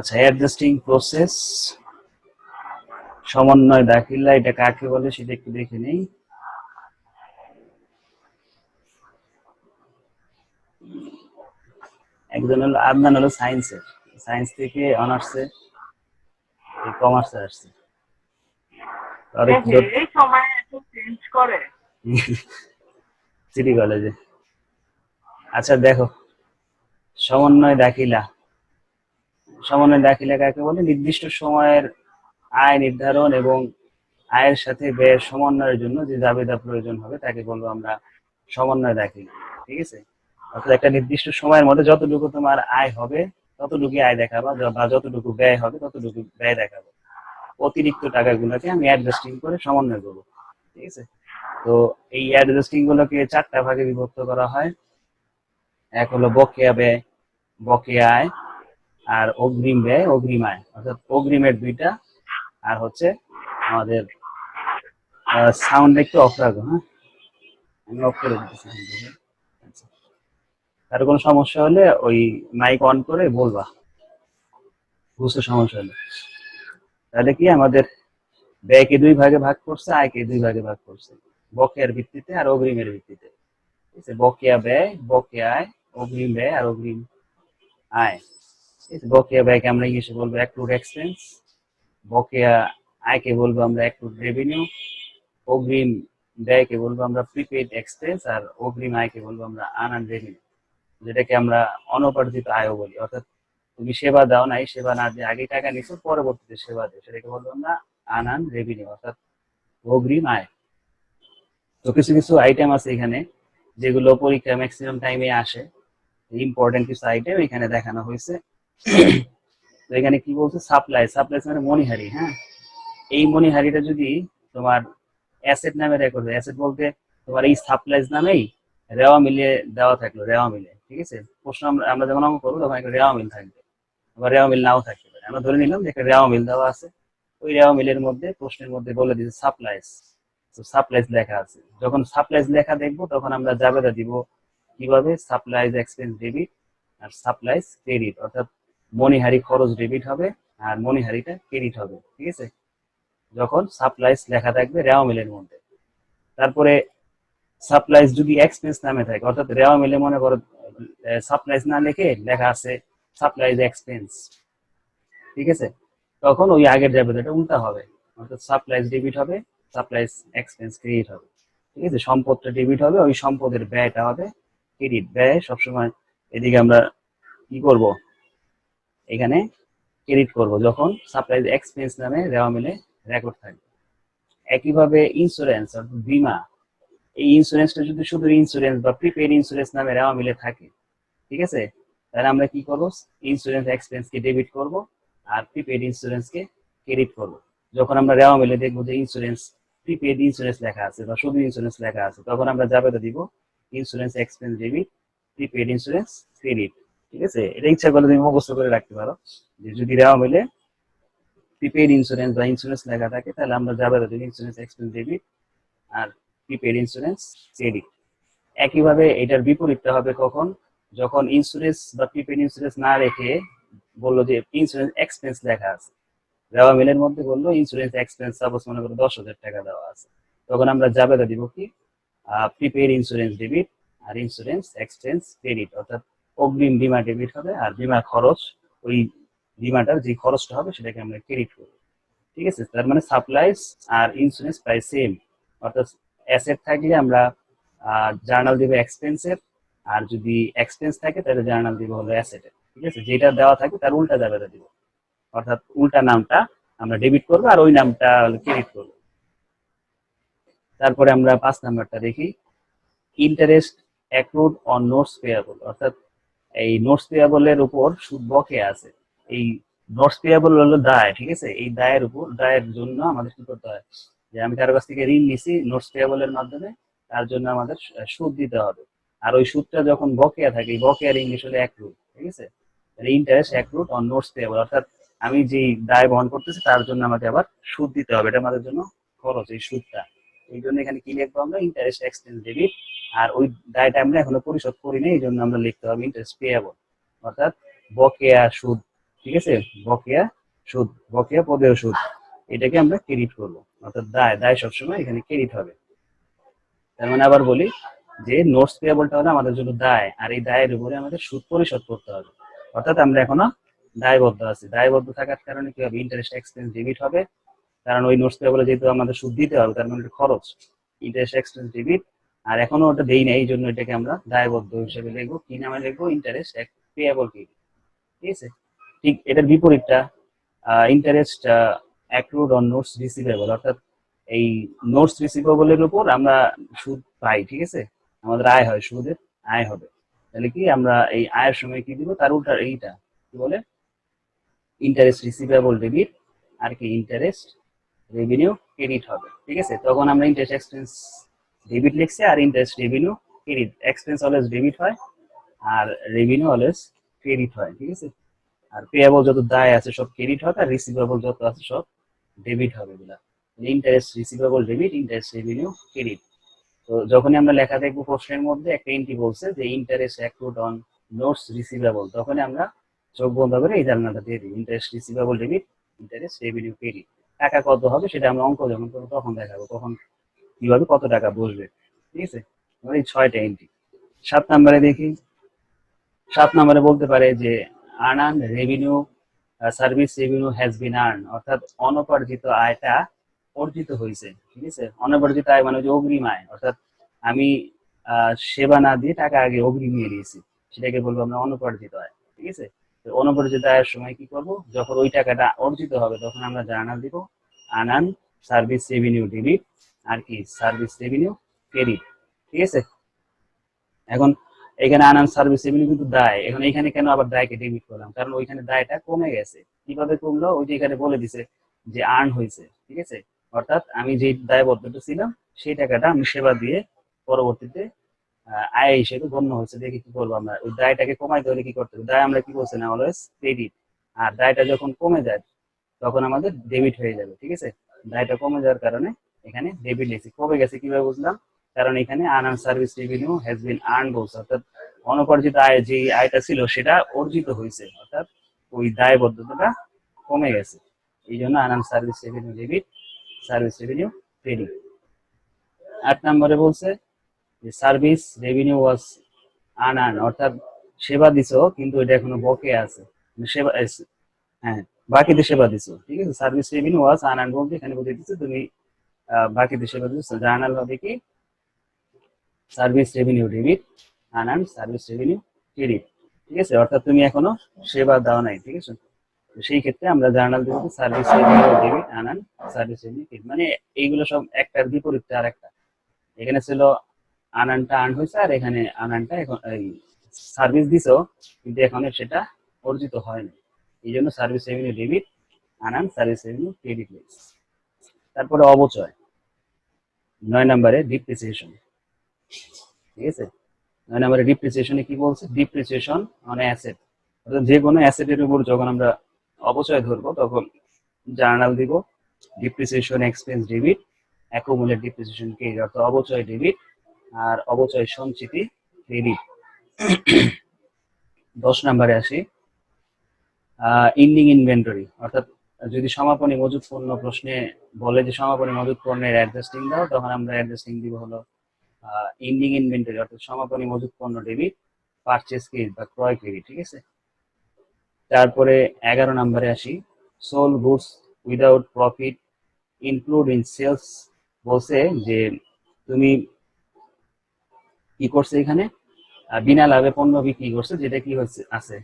আচ্ছা, adjusting process সমন্বয় দাখিলা এটা কাকে বলে সেটা একটু দেখে নেই। একজন হলো আদনান, হলো সায়েন্সের, সায়েন্স থেকে অনার্সে কমার্সে আসছে। এই সময় একটু চেঞ্জ করে। সিটি কলেজে। আচ্ছা দেখো, সমন্বয় দাখিলা, সমন্বয় দাখিলা কাকে বলে? নির্দিষ্ট সময়ের আয় নির্ধারণ এবং আয়ের সাথে ব্যয়ের সমন্বয়ের জন্য যে জাবেদা প্রয়োজন হবে তাকে বলবো আমরা সমন্বয় দাখিলা। ঠিক আছে? অর্থাৎ একটা নির্দিষ্ট সময়ের মধ্যে যতটুকু তোমার আয় হবে ততটুকু আয় দেখাবা, বা যতটুকু ব্যয় হবে ততটুকু ব্যয় দেখাবো। অতিরিক্ত টাকাগুলোকে আমি অ্যাডজাস্টিং করে সমন্বয় করবো। ঠিক আছে? তো এই অ্যাডজাস্টিং গুলোকে চারটা ভাগে বিভক্ত করা হয়। এক হলো বকেয়া ব্যয়, বকেয়া আয়, আর অগ্রিম ব্যয়, অগ্রিম আয়। অর্থাৎ অগ্রিমের দুইটা, আর হচ্ছে আমাদের সাউন্ড একটু অফ রাখবো। হ্যাঁ, আমি অফ করে দিচ্ছি। আচ্ছা, কারো কোনো সমস্যা হলে ওই মাইক অন করে বলবা, বুঝতে সমস্যা হলে। তাহলে কি আমাদের ব্যয়কে দুই ভাগে ভাগ করছে, আয়কে দুই ভাগে ভাগ করছে, বকেয়ার ভিত্তিতে আর অগ্রিমের ভিত্তিতে। ঠিক আছে? বকেয়া ব্যয়, বকেয়া আয়, অগ্রিম ব্যয় আর অগ্রিম আয়। ঠিক আছে? বকেয়া ব্যয়কে আমরা ইংলিশে বলবো অ্যাক্রুড এক্সপেন্স, বকেয়া আয়কে বলবো আমরা অ্যাক্রুড রেভিনিউ, অগ্রিম ব্যয়কে বলবো আমরা প্রিপেড এক্সপেন্স, আর অগ্রিম আয়কে বলবো আমরা আনআর্নড রেভিনিউ, যেটাকে আমরা অনপার্জিত আয়ও বলি। অর্থাৎ তুমি সেবা দাও নাই, সেবা না দিয়ে আগে টাকা নিছো, পরবর্তীতে সেবা দেয়, সেটাকে বলবো আমরা আনআর্নড রেভিনিউ, অর্থাৎ অগ্রিম আয়। তো কিছু কিছু আইটেম আছে এখানে যেগুলো পরীক্ষা ম্যাক্সিমাম টাইমে আসে, ইম্পর্টেন্ট কিছু আইটেম এখানে দেখানো হয়েছে। তো এখানে কি বলছে? সাপ্লাই, সাপ্লাই মানে মনিহারি। হ্যাঁ, এই মনিহারিটা যদি তোমার অ্যাসেট নামে রেকর্ড হয়, অ্যাসেট বলতে তোমার এই সাপ্লাইজ নামেই রেওয়া মিলে দেওয়া থাকলো, রেওয়া মিলে। ঠিক আছে? প্রশ্ন আমরা যখন অঙ্ক করবো তখন একটা রেওয়া মিল থাকবে, আবার রেওয়া মিল নাও থাকতে পারে। আমরা ধরে নিলাম যে একটা রেওয়া মিল দেওয়া আছে, ওই রেওয়া মিলের মধ্যে প্রশ্নের মধ্যে বলে দিচ্ছে সাপ্লাইজ। তো সাপ্লাইজ লেখা আছে, যখন সাপ্লাইজ লেখা দেখবো তখন আমরা জাবেদা দিব কিভাবে? সাপ্লাইজ এক্সপেন্স ডেবিট আর সাপ্লাইজ ক্রেডিট। অর্থাৎ মনিহারি খরচ ডেবিট হবে আর মনিহারিটা ক্রেডিট হবে। ঠিক আছে? যখন সাপ্লাইজ লেখা থাকবে রেওয়া মিলের মধ্যে। তারপরে সাপ্লাইজ যদি এক্সপেন্স নামে থাকে, অর্থাৎ রেওয়া মিলে মনে করো সাপ্লাইজ না লিখে লেখা আছে সাপ্লাইজ এক্সপেন্স। ঠিক আছে? তখন ওই আগের জাবেদাটা উল্টা হবে, অর্থাৎ সাপ্লাইজ ডেবিট হবে, সাপ্লাইজ এক্সপেন্স ক্রেডিট হবে। ঠিক আছে? সম্পদটা ডেবিট হবে, ওই সম্পদের ব্যয়টা হবে ক্রেডিট। ব্যয় সবসময় এদিকে আমরা কি করব? এখানে ক্রেডিট করব যখন সাপ্লাইজ এক্সপেন্স নামে রেওয়া মিলে রেকর্ড থাকবে। একইভাবে ইন্স্যুরেন্স অর্থাৎ বীমা, এই ইন্স্যুরেন্সটা যদি শুধু ইন্স্যুরেন্স বা প্রিপেড ইন্স্যুরেন্স নামে রেওয়া মিলে থাকে, ঠিক আছে, তাহলে আমরা কি করব? ইন্স্যুরেন্স এক্সপেন্সকে ডেবিট করব আর প্রিপেড ইন্স্যুরেন্সকে ক্রেডিট করব। যখন আমরা রেওয়া মিলে দেখবো যে ইন্স্যুরেন্স, প্রিপেড ইন্স্যুরেন্স লেখা আছে বা শুধু ইন্স্যুরেন্স লেখা আছে, তখন আমরা জাবেদা দিব insurance expense debit, prepaid insurance credit. ঠিক আছে? এটা ইচ্ছা করলে তুমি মুখস্থ করে রাখতে পারো, যে যদি রেওয়া মিলে প্রিপেড ইন্স্যুরেন্স বা ইন্স্যুরেন্স লেখা থাকে তাহলে আমরা জাবেদা দিব ইন্স্যুরেন্স এক্সপেন্স ডেবিট আর প্রিপেড ইন্স্যুরেন্স ক্রেডিট। একইভাবে এটার বিপরীতটা হবে কখন? যখন ইন্স্যুরেন্স বা প্রিপেড ইন্স্যুরেন্স না রেখে বললো যে ইন্স্যুরেন্স এক্সপেন্স লেখা আছে, রেওয়া মিলের মধ্যে বললো ইন্স্যুরেন্স এক্সপেন্স সাপোজ মনে করো 10,000 টাকা দেওয়া আছে, তখন আমরা জাবেদা দিব কি? প্রিপেড ইন্স্যুরেন্স ডেবিট আর ইন্স্যুরেন্স এক্সপেন্স ক্রেডিট। অর্থাৎ অগ্রিম বীমা ডেবিট হবে আর বীমার খরচ, ওই বীমাটার যে খরচটা হবে সেটাকে আমরা ক্রেডিট করবো। ঠিক আছে? তার মানে সাপ্লাইজ আর ইন্স্যুরেন্স প্রায় সেম। অর্থাৎ অ্যাসেট থাকলে আমরা জার্নাল দিব এক্সপেন্সের, আর যদি এক্সপেন্স থাকে তাহলে জার্নাল দিব হলো অ্যাসেটের। ঠিক আছে? যেটা দেওয়া থাকে তার উল্টা জাবেদা দিব, অর্থাৎ উল্টা নামটা আমরা ডেবিট করবো আর ওই নামটা ক্রেডিট করবো। তারপরে আমরা 5 নাম্বারটা দেখি, interest accrued on notes payable. অর্থাৎ এই নোটস পেয়াবলের উপর সুদ বকেয়া আছে। এই নোটস পেয়াবল হলো দায়। ঠিক আছে? এই দায়ের উপর, দায়ের জন্য আমাদের কি করতে হয়? যে আমি কারো কাছ থেকে ঋণ নিছি নোটস পেয়াবলের মাধ্যমে, তার জন্য আমাদের সুদ দিতে হবে। আর ওই সুদটা যখন বকেয়া থাকে, এই বকেয়ার ইংলিশ হলো অ্যাক্রুড। ঠিক আছে? Interest accrued on notes payable, অর্থাৎ আমি যে দায় বহন করতেছি তার জন্য আমাকে আবার সুদ দিতে হবে, এটা আমাদের জন্য খরচ এই সুদটা। এই জন্য এখানে কি লিখবো আমরা? Interest expense debit. আর ওই দায়টা আমরা এখনো পরিশোধ করি না, এই জন্য আমরা লিখতে হবে ইন্টারেস্ট পেয়াবল, অর্থাৎ বকেয়া সুদ ঠিক আছে, বকেয়া সুদ, বকেয়া পদেয় সুদ, এটাকে আমরা ক্রেডিট করব, অর্থাৎ দায়, দায় সবসময় এখানে ক্রেডিট হবে। তার মানে আবার বলি যে নোটস পেয়াবলটা হলো আমাদের জন্য দায়, আর এই দায়ের উপরে আমাদের সুদ পরিশোধ করতে হবে, অর্থাৎ আমরা এখনো দায়বদ্ধ আছি। দায়বদ্ধ থাকার কারণে কি হবে, ইন্টারেস্ট এক্সপেন্স ডেবিট হবে, কারণ ওই নোটস পেয়াবলে যেহেতু আমাদের সুদ দিতে হবে, তার মানে খরচ, ইন্টারেস্ট এক্সপেন্স ডেবিট, আর এখনো ওটা দেই না, এই জন্য এটাকে আমরা দায়বদ্ধ হিসেবে লিখবো। কি নামে লিখবো, ইন্টারেস্ট পেয়াবল ক্রেডিট। ঠিক আছে, ঠিক এটার বিপরীতটা interest accrued on notes receivable, অর্থাৎ এই নোটস রিসিভেবলের উপর আমরা সুদ পাই। ঠিক আছে, আমাদের আয় হয়, সুদের আয় হবে। তাহলে কি আমরা এই আয়ের সময় কি দিব, তার উল্টা এইটা কি বলে, ইন্টারেস্ট রিসিভেবল ডেবিট, আর কি ইন্টারেস্ট রেভিনিউ ক্রেডিট হবে। ঠিক আছে, তখন আমরা ইন্টারেস্ট এক্সপেন্স ডেবিট লিখছি, আর interest revenue credit. Expense always debit হয়, আর রেভিনিউ অলওয়েজ ক্রেডিট হয়। ঠিক আছে, আর পেয়েবল যত দায় আছে সব ক্রেডিট হবে, আর রিসিভেবল যত আছে সব ডেবিট হবে। এগুলা interest receivable debit, interest revenue credit. তো যখনই আমরা লেখা দেখবো প্রশ্নের মধ্যে একটা এন্ট্রি বলছে যে interest accrued on notes receivable, তখনই আমরা চোখ বন্ধ করে এই জার্নালটা দিয়ে দিই, interest receivable debit, interest revenue credit. টাকা কত হবে সেটা আমরা অঙ্ক যখন করবো তখন দেখাবো, তখন কিভাবে কত টাকা বসবে। ঠিক আছে, এই 6টা এন্ট্রি। 7 নম্বরে দেখি, 7 নম্বরে বলতে পারে যে earn revenue, service revenue has been earn, অর্থাৎ অনপার্জিত আয়টা অর্জিত হয়েছে। ঠিক আছে, অনপার্জিত আয় মানে যে অগ্রিম আয়, অর্থাৎ আমি সেবা না দিয়ে টাকা আগে অগ্রিম নিয়ে নিয়েছি, সেটাকে বলবো আমরা অনপার্জিত আয়। ঠিক আছে, তো অনপার্জিত আয়ের সময় কি করব, যখন ওই টাকাটা অর্জিত হবে তখন আমরা জার্নাল দিব আনান সার্ভিস রেভিনিউ ডেবিট, আর কি সার্ভিস রেভিনিউ ক্রেডিট। ঠিক আছে, এখন এখানে আনান সার্ভিস রেভিনিউ কিন্তু দায়, এখন এখানে কেন আবার দায়কে ডেবিট করলাম, কারণ ওইখানে দায়টা কমে গেছে। কিভাবে কমলো, ওই যে এখানে বলে দিছে যে আর্ন হয়েছে। ঠিক আছে, অর্থাৎ আমি যে দায়বদ্ধতা ছিলাম সেই টাকাটা আমি সেবা দিয়ে পরবর্তীতে আয় হিসেবে গণ্য হয়েছে। দেখে কি করবো, আমরা ওই দায়টাকে কমাইতে হলে কি করতে হবে, দায় আমরা কি বলছি না, অলওয়েজ ক্রেডিট, আর দায়টা যখন কমে যায় তখন আমাদের ডেবিট হয়ে যাবে। ঠিক আছে, দায়টা কমে যাওয়ার কারণে এখানে ডেবিট লিখছি। কমে গেছে কিভাবে বুঝলাম, কারণ এখানে আনআন service revenue has been earn বলছে, অর্থাৎ অনুপার্জিত আয় যে আয়টা ছিল সেটা অর্জিত হয়েছে, অর্থাৎ ওই দায়বদ্ধতাটা কমে গেছে, এই জন্য আনআন service revenue debit, service revenue credit. 8 নম্বরে বলছে যে সার্ভিস রেভিনিউ ওয়াজ আনআর্ন, অর্থাৎ সেবা দিছো কিন্তু এটা এখনো বকে আছে, সেবা, হ্যাঁ বাকিতে সেবা দিছো। ঠিক আছে, সার্ভিস রেভিনিউ ওয়াজ আনআর্ন বলতে এখানে বলতে দিচ্ছে তুমি বাকিতে সেবা দিছো, জার্নাল হবে কি service revenue debit, unearned service revenue credit. ঠিক আছে, অর্থাৎ তুমি এখনো সেবা দাও নাই। ঠিক আছে, তো সেই ক্ষেত্রে আমরা জার্নাল দেবো service revenue debit, unearned service revenue credit. মানে এইগুলো সব একটার বিপরীত আর একটা, এখানে ছিল আনআর্নটা আর্ন হয়েছে, আর এখানে আনআর্নটা এখন এই সার্ভিস দিছো কিন্তু এখন সেটা অর্জিত হয়নি, এই জন্য service revenue debit, unearned service revenue credit লিখছি। তারপরে অবচয়, 9 নম্বরে ডিপ্রিসিয়েশন। ঠিক আছে, 9 নম্বরে ডিপ্রিসিয়েশনে কি বলছে, ডিপ্রিসিয়েশন অন অ্যাসেট, অর্থাৎ যে কোনো অ্যাসেটের উপর যখন আমরা অবচয় ধরবো তখন জার্নাল দিব depreciation expense debit, accumulate depreciation credit, অর্থাৎ অবচয় ডেবিট আর অবচয় সঞ্চিতি ক্রেডিট। 10 নম্বরে আসি, ইন্ডিং ইনভেন্টরি, অর্থাৎ যদি সমাপনী মজুত পণ্য প্রশ্নে বলে যে সমাপনী মজুত পণ্যের অ্যাডজাস্টিং দাও, তখন আমরা অ্যাডজাস্টিং দিব হলো ইন্ডিং ইনভেন্টরি, অর্থাৎ সমাপনী মজুত পণ্য ডেবিট, পারচেজ ক্রেডিট বা ক্রয় ক্রেডিট। ঠিক আছে, তারপরে 11 নম্বরে আসি, sold goods without profit include in sales, বলছে যে তুমি কি করছে এখানে, বিনা লাভে পণ্য বিক্রি করছে, যেটা কি হচ্ছে আছে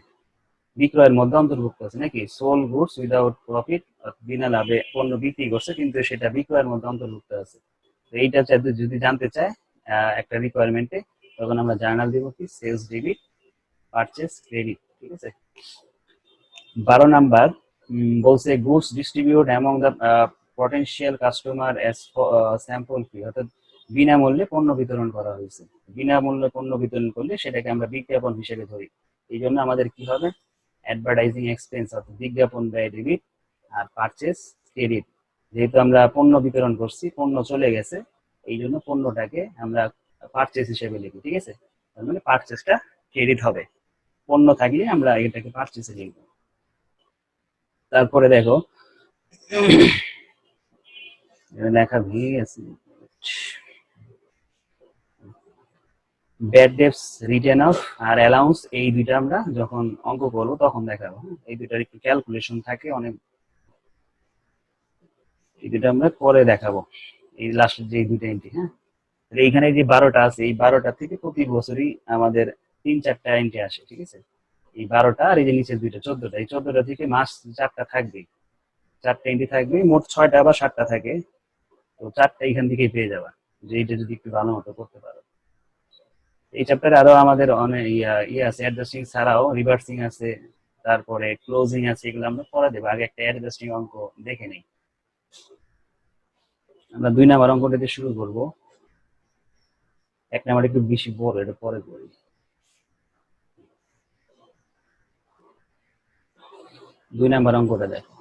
বিক্রয়ের মধ্যে অন্তর্ভুক্ত আছে নাকি, সোল গুডস উইদাউট প্রফিট, বিনা লাভে পণ্য বিক্রি করছে কিন্তু সেটা বিক্রয়ের মধ্যে অন্তর্ভুক্ত আছে। তো এইটা যদি জানতে চায় একটা রিকোয়ারমেন্টে, তখন আমরা জার্নাল দিব কি সেলস ডেবিট, পারচেজ ক্রেডিট। ঠিক আছে, 12 নম্বর বলছে goods distribute among the potential customer as sample fee, অর্থাৎ বিনামূল্যে পণ্য বিতরণ করা হয়েছে। বিনামূল্যে পণ্য বিতরণ করলে সেটাকে আমরা বিজ্ঞাপন হিসেবে ধরি, এই জন্য আমাদের কি হবে অ্যাডভার্টাইজিং এক্সপেন্স, অর্থাৎ বিজ্ঞাপন ব্যয় ডেবিট, আর পারচেজ ক্রেডিট, যেহেতু আমরা পণ্য বিতরণ করছি, পণ্য চলে গেছে, এই জন্য পণ্যটাকে আমরা পারচেজ হিসেবে লিখি। ঠিক আছে, তার মানে পারচেজটা ক্রেডিট হবে, পণ্য থাকলে আমরা এটাকে পারচেজে লিখবো। তারপরে দেখো লেখা ভেঙে গেছে। ব্যাড ডেটস রিটেন অফ আর অ্যালাউন্স, এই দুইটা আমরা যখন অঙ্ক করবো তখন দেখাবো। এই দুইটার একটু ক্যালকুলেশন থাকে অনেক, এই দুটো আমরা পরে দেখাবো। এই লাস্টের যে দুইটা এন্ট্রি, হ্যাঁ, এইখানে যে 12টা আছে, এই 12টা থেকে প্রতি বছরই আমাদের 3-4টা এন্ট্রি আসে, ঠিক আছে। এই 12টা আর এই যে নিচের দুইটা 14টা, এই 14টা থেকে মাস 4টা থাকবে, 4টা এন্ট্রি থাকবে, মোট 6টা বা 7টা থাকে। তো 4টা এখান থেকেই পেয়ে যাবা, যে এইটা যদি একটু ভালো মতো করতে পারো। এই চ্যাপ্টারে আরো আমাদের অনেক ইয়ে আছে, অ্যাডজাস্টিং ছাড়াও রিভার্সিং আছে, তারপরে ক্লোজিং আছে, এগুলো আমরা পরে দেবো। আগে একটা অ্যাডজাস্টিং অঙ্ক দেখে নেই। আমরা 2 নাম্বার অঙ্কটা দিয়ে শুরু করবো। 1 নাম্বার একটু বেশি বড়, এটা পরে করি। 2 নাম্বার অঙ্কটা দেখো।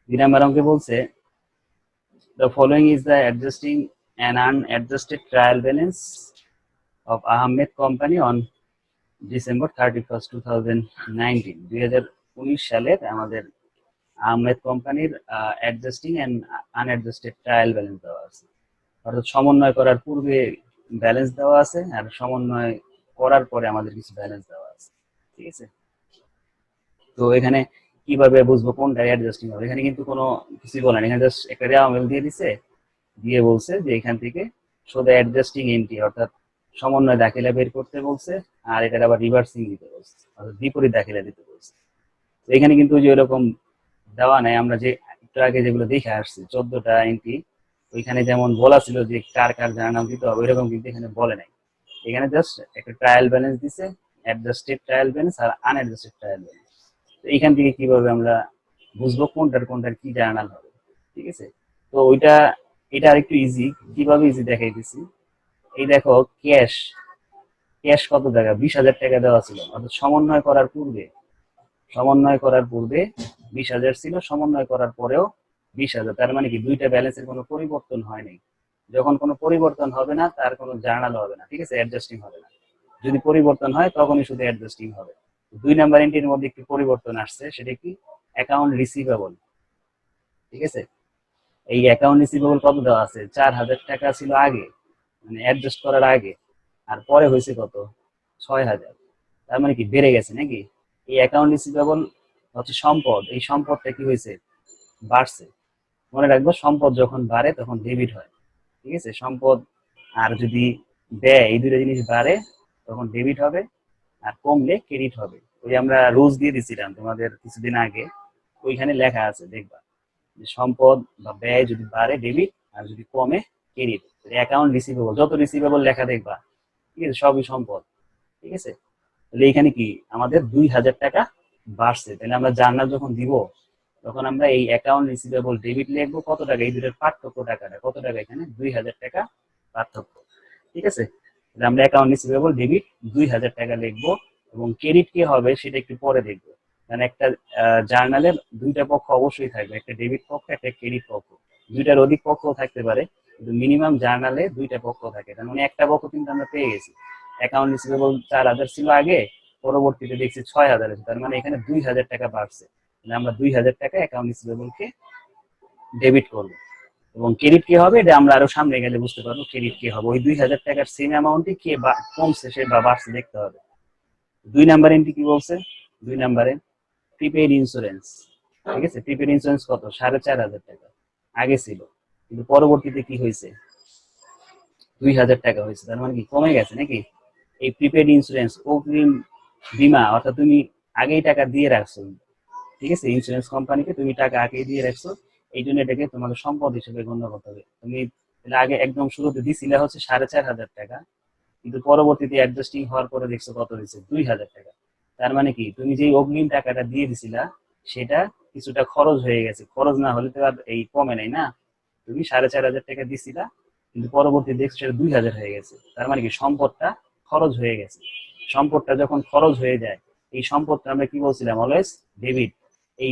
2 নাম্বার অঙ্কে বলছে the following is the adjusting an unadjusted trial balance of Ahmed Company on December 31st, 2019. 2019 সালের আমাদের আহমেদ কোম্পানির অ্যাডজাস্টিং এন্ড আনঅ্যাডজাস্টেড ট্রায়াল ব্যালেন্স দেওয়া আছে। অর্থাৎ সমন্বয় করার পূর্বে ব্যালেন্স দেওয়া আছে, আর সমন্বয় করার পরে আমাদের কিছু ব্যালেন্স দেওয়া আছে, ঠিক আছে। তো এখানে কিভাবে বুঝবো কোনটা অ্যাডজাস্টিং হবে? এখানে কিন্তু কোনো কিছু বলে না, এখানে জাস্ট একটা রেওয়ামেল দিয়ে দিছে, দিয়ে বলছে যে এখান থেকে শুধু অ্যাডজাস্টিং এন্ট্রি অর্থাৎ সমন্বয় দাখিলা বের করতে বলছে, আর এটার আবার রিভার্সিং দিতে বলছে, অর্থাৎ বিপরীত দাখিলা দিতে বলছে। তো এখানে কিন্তু যে ওরকম দেওয়া নাই, আমরা যে একটু আগে যেগুলো দেখে আসছি 14টা এন্ট্রি, ওইখানে যেমন বলা ছিল যে কার কার জার্নাল দিতে হবে, ওইরকম কিন্তু এখানে বলে নাই। এখানে জাস্ট একটা ট্রায়াল ব্যালেন্স দিছে, অ্যাডজাস্টেড ট্রায়াল ব্যালেন্স আর আনঅ্যাডজাস্টেড ট্রায়াল ব্যালেন্স। তো এইখান থেকে কিভাবে আমরা বুঝবো কোনটার কোনটার কি জার্নাল হবে, ঠিক আছে। তো ওইটা, এটা আরেকটু ইজি। কিভাবে ইজি দেখাই দিছি, এই দেখো ক্যাশ, ক্যাশ কত টাকা? 20,000 টাকা দেওয়া ছিল, অর্থাৎ সমন্বয় করার পূর্বে, সমন্বয় করার পূর্বে 20,000 ছিল, সমন্বয় করার পরেও 20,000। তার মানে কি দুইটা ব্যালেন্সের কোনো পরিবর্তন হয় নাই। যখন কোনো পরিবর্তন হবে না, তার কোনো জার্নাল হবে না, ঠিক আছে, অ্যাডজাস্টিং হবে না। যদি পরিবর্তন হয় তখনই শুধু অ্যাডজাস্টিং হবে। 2 নাম্বার এন্ট্রির মধ্যে একটি পরিবর্তন আসছে, সেটা কি? অ্যাকাউন্ট রিসিভেবল, ঠিক আছে। এই অ্যাকাউন্ট রিসিভেবল কত দেওয়া আছে? 4,000 টাকা ছিল আগে, মানে অ্যাডজাস্ট করার আগে, আর পরে হয়েছে কত? 6,000। তার মানে কি বেড়ে গেছে নাকি? এই অ্যাকাউন্ট রিসিভেবল হচ্ছে সম্পদ, এই সম্পদটা কি হয়েছে? বাড়ছে। মনে রাখবো, সম্পদ যখন বাড়ে তখন ডেবিট হয়, ঠিক আছে, সম্পদ। আর যদি ব্যয়, এই দুটো জিনিস বাড়ে তখন ডেবিট হবে, আর কমলে ক্রেডিট হবে। ওই আমরা রুলস দিয়ে দিছিলাম তোমাদের কিছুদিন আগে, ওইখানে লেখা আছে, দেখবা যে সম্পদ বা ব্যয় যদি বাড়ে ডেবিট, আর যদি কমে ক্রেডিট। অ্যাকাউন্ট রিসিভেবল, যত রিসিভেবল লেখা দেখবা, ঠিক আছে, সবই সম্পদ, ঠিক আছে। তাহলে এখানে কি আমাদের 2,000 টাকা বাড়ছে। তাহলে আমরা জার্নাল যখন দিব, তখন আমরা এই অ্যাকাউন্ট রিসিভেবল ডেবিট লিখবো কত টাকা, এই দুটোর পার্থক্য টাকাটা কত টাকা, এখানে 2,000 টাকা পার্থক্য, ঠিক আছে। তাহলে আমরা অ্যাকাউন্ট রিসিভেবল ডেবিট 2,000 টাকা লিখবো, এবং ক্রেডিট কি হবে সেটা একটু পরে দেখবো। কারণ একটা জার্নালের দুইটা পক্ষ অবশ্যই থাকবে, একটা ডেবিট পক্ষ, একটা ক্রেডিট পক্ষ। দুইটার অধিক পক্ষ থাকতে পারে, কিন্তু মিনিমাম জার্নালে দুইটা পক্ষ থাকে। তার মানে একটা পক্ষ কিন্তু আমরা পেয়ে গেছি, অ্যাকাউন্ট রিসিভেবল 4,000 ছিল আগে, পরবর্তীতে দেখছি 6,000 আছে, তার মানে এখানে 2,000 টাকা বাড়ছে। তাহলে আমরা 2,000 টাকা অ্যাকাউন্ট রিসিভেবলকে ডেবিট করবো। এবং ক্রেডিট কি হবে এটা আমরা আরো সামনে গেলে বুঝতে পারবো, ক্রেডিট কি হবে। ওই 2,000 টাকার সেম অ্যামাউন্টই কে কমছে সে বা বাড়ছে দেখতে হবে। 2 নাম্বার এন্ট্রি কি বলছে? 2 নাম্বারে প্রিপেইড ইন্স্যুরেন্স, ঠিক আছে। প্রিপেইড ইন্স্যুরেন্স কত? 4,500 টাকা আগে ছিল, কিন্তু পরবর্তীতে কি হয়েছে? 2,000 টাকা হয়েছে। তার মানে কি কমে গেছে নাকি? এই প্রিপেইড ইন্স্যুরেন্স, অগ্রিম বীমা, অর্থাৎ তুমি আগেই টাকা দিয়ে রাখছো, ঠিক আছে, ইন্স্যুরেন্স কোম্পানিকে তুমি টাকা আগেই দিয়ে রাখছো, এই জন্য এটাকে তোমাকে সম্পদ হিসেবে গণ্য করতে হবে। তুমি আগে একদম শুরুতে দিছিলে হচ্ছে 4,500 টাকা, কিন্তু পরবর্তীতে অ্যাডজাস্টিং হওয়ার পরে দেখছো কত হয়েছে? 2,000 টাকা। তার মানে কি তুমি যে অগ্রিম টাকাটা দিয়ে দিছিলা সেটা কিছুটা খরচ হয়ে গেছে, খরচ না হলে তো আর এই কমে নাই না। তুমি 4,500 টাকা দিছিলা, কিন্তু পরবর্তী দেখছো সেটা 2,000 হয়ে গেছে। তার মানে কি সম্পদটা খরচ হয়ে গেছে। সম্পদটা যখন খরচ হয়ে যায়, এই সম্পদটা আমরা কি বলছিলাম? Always debit. এই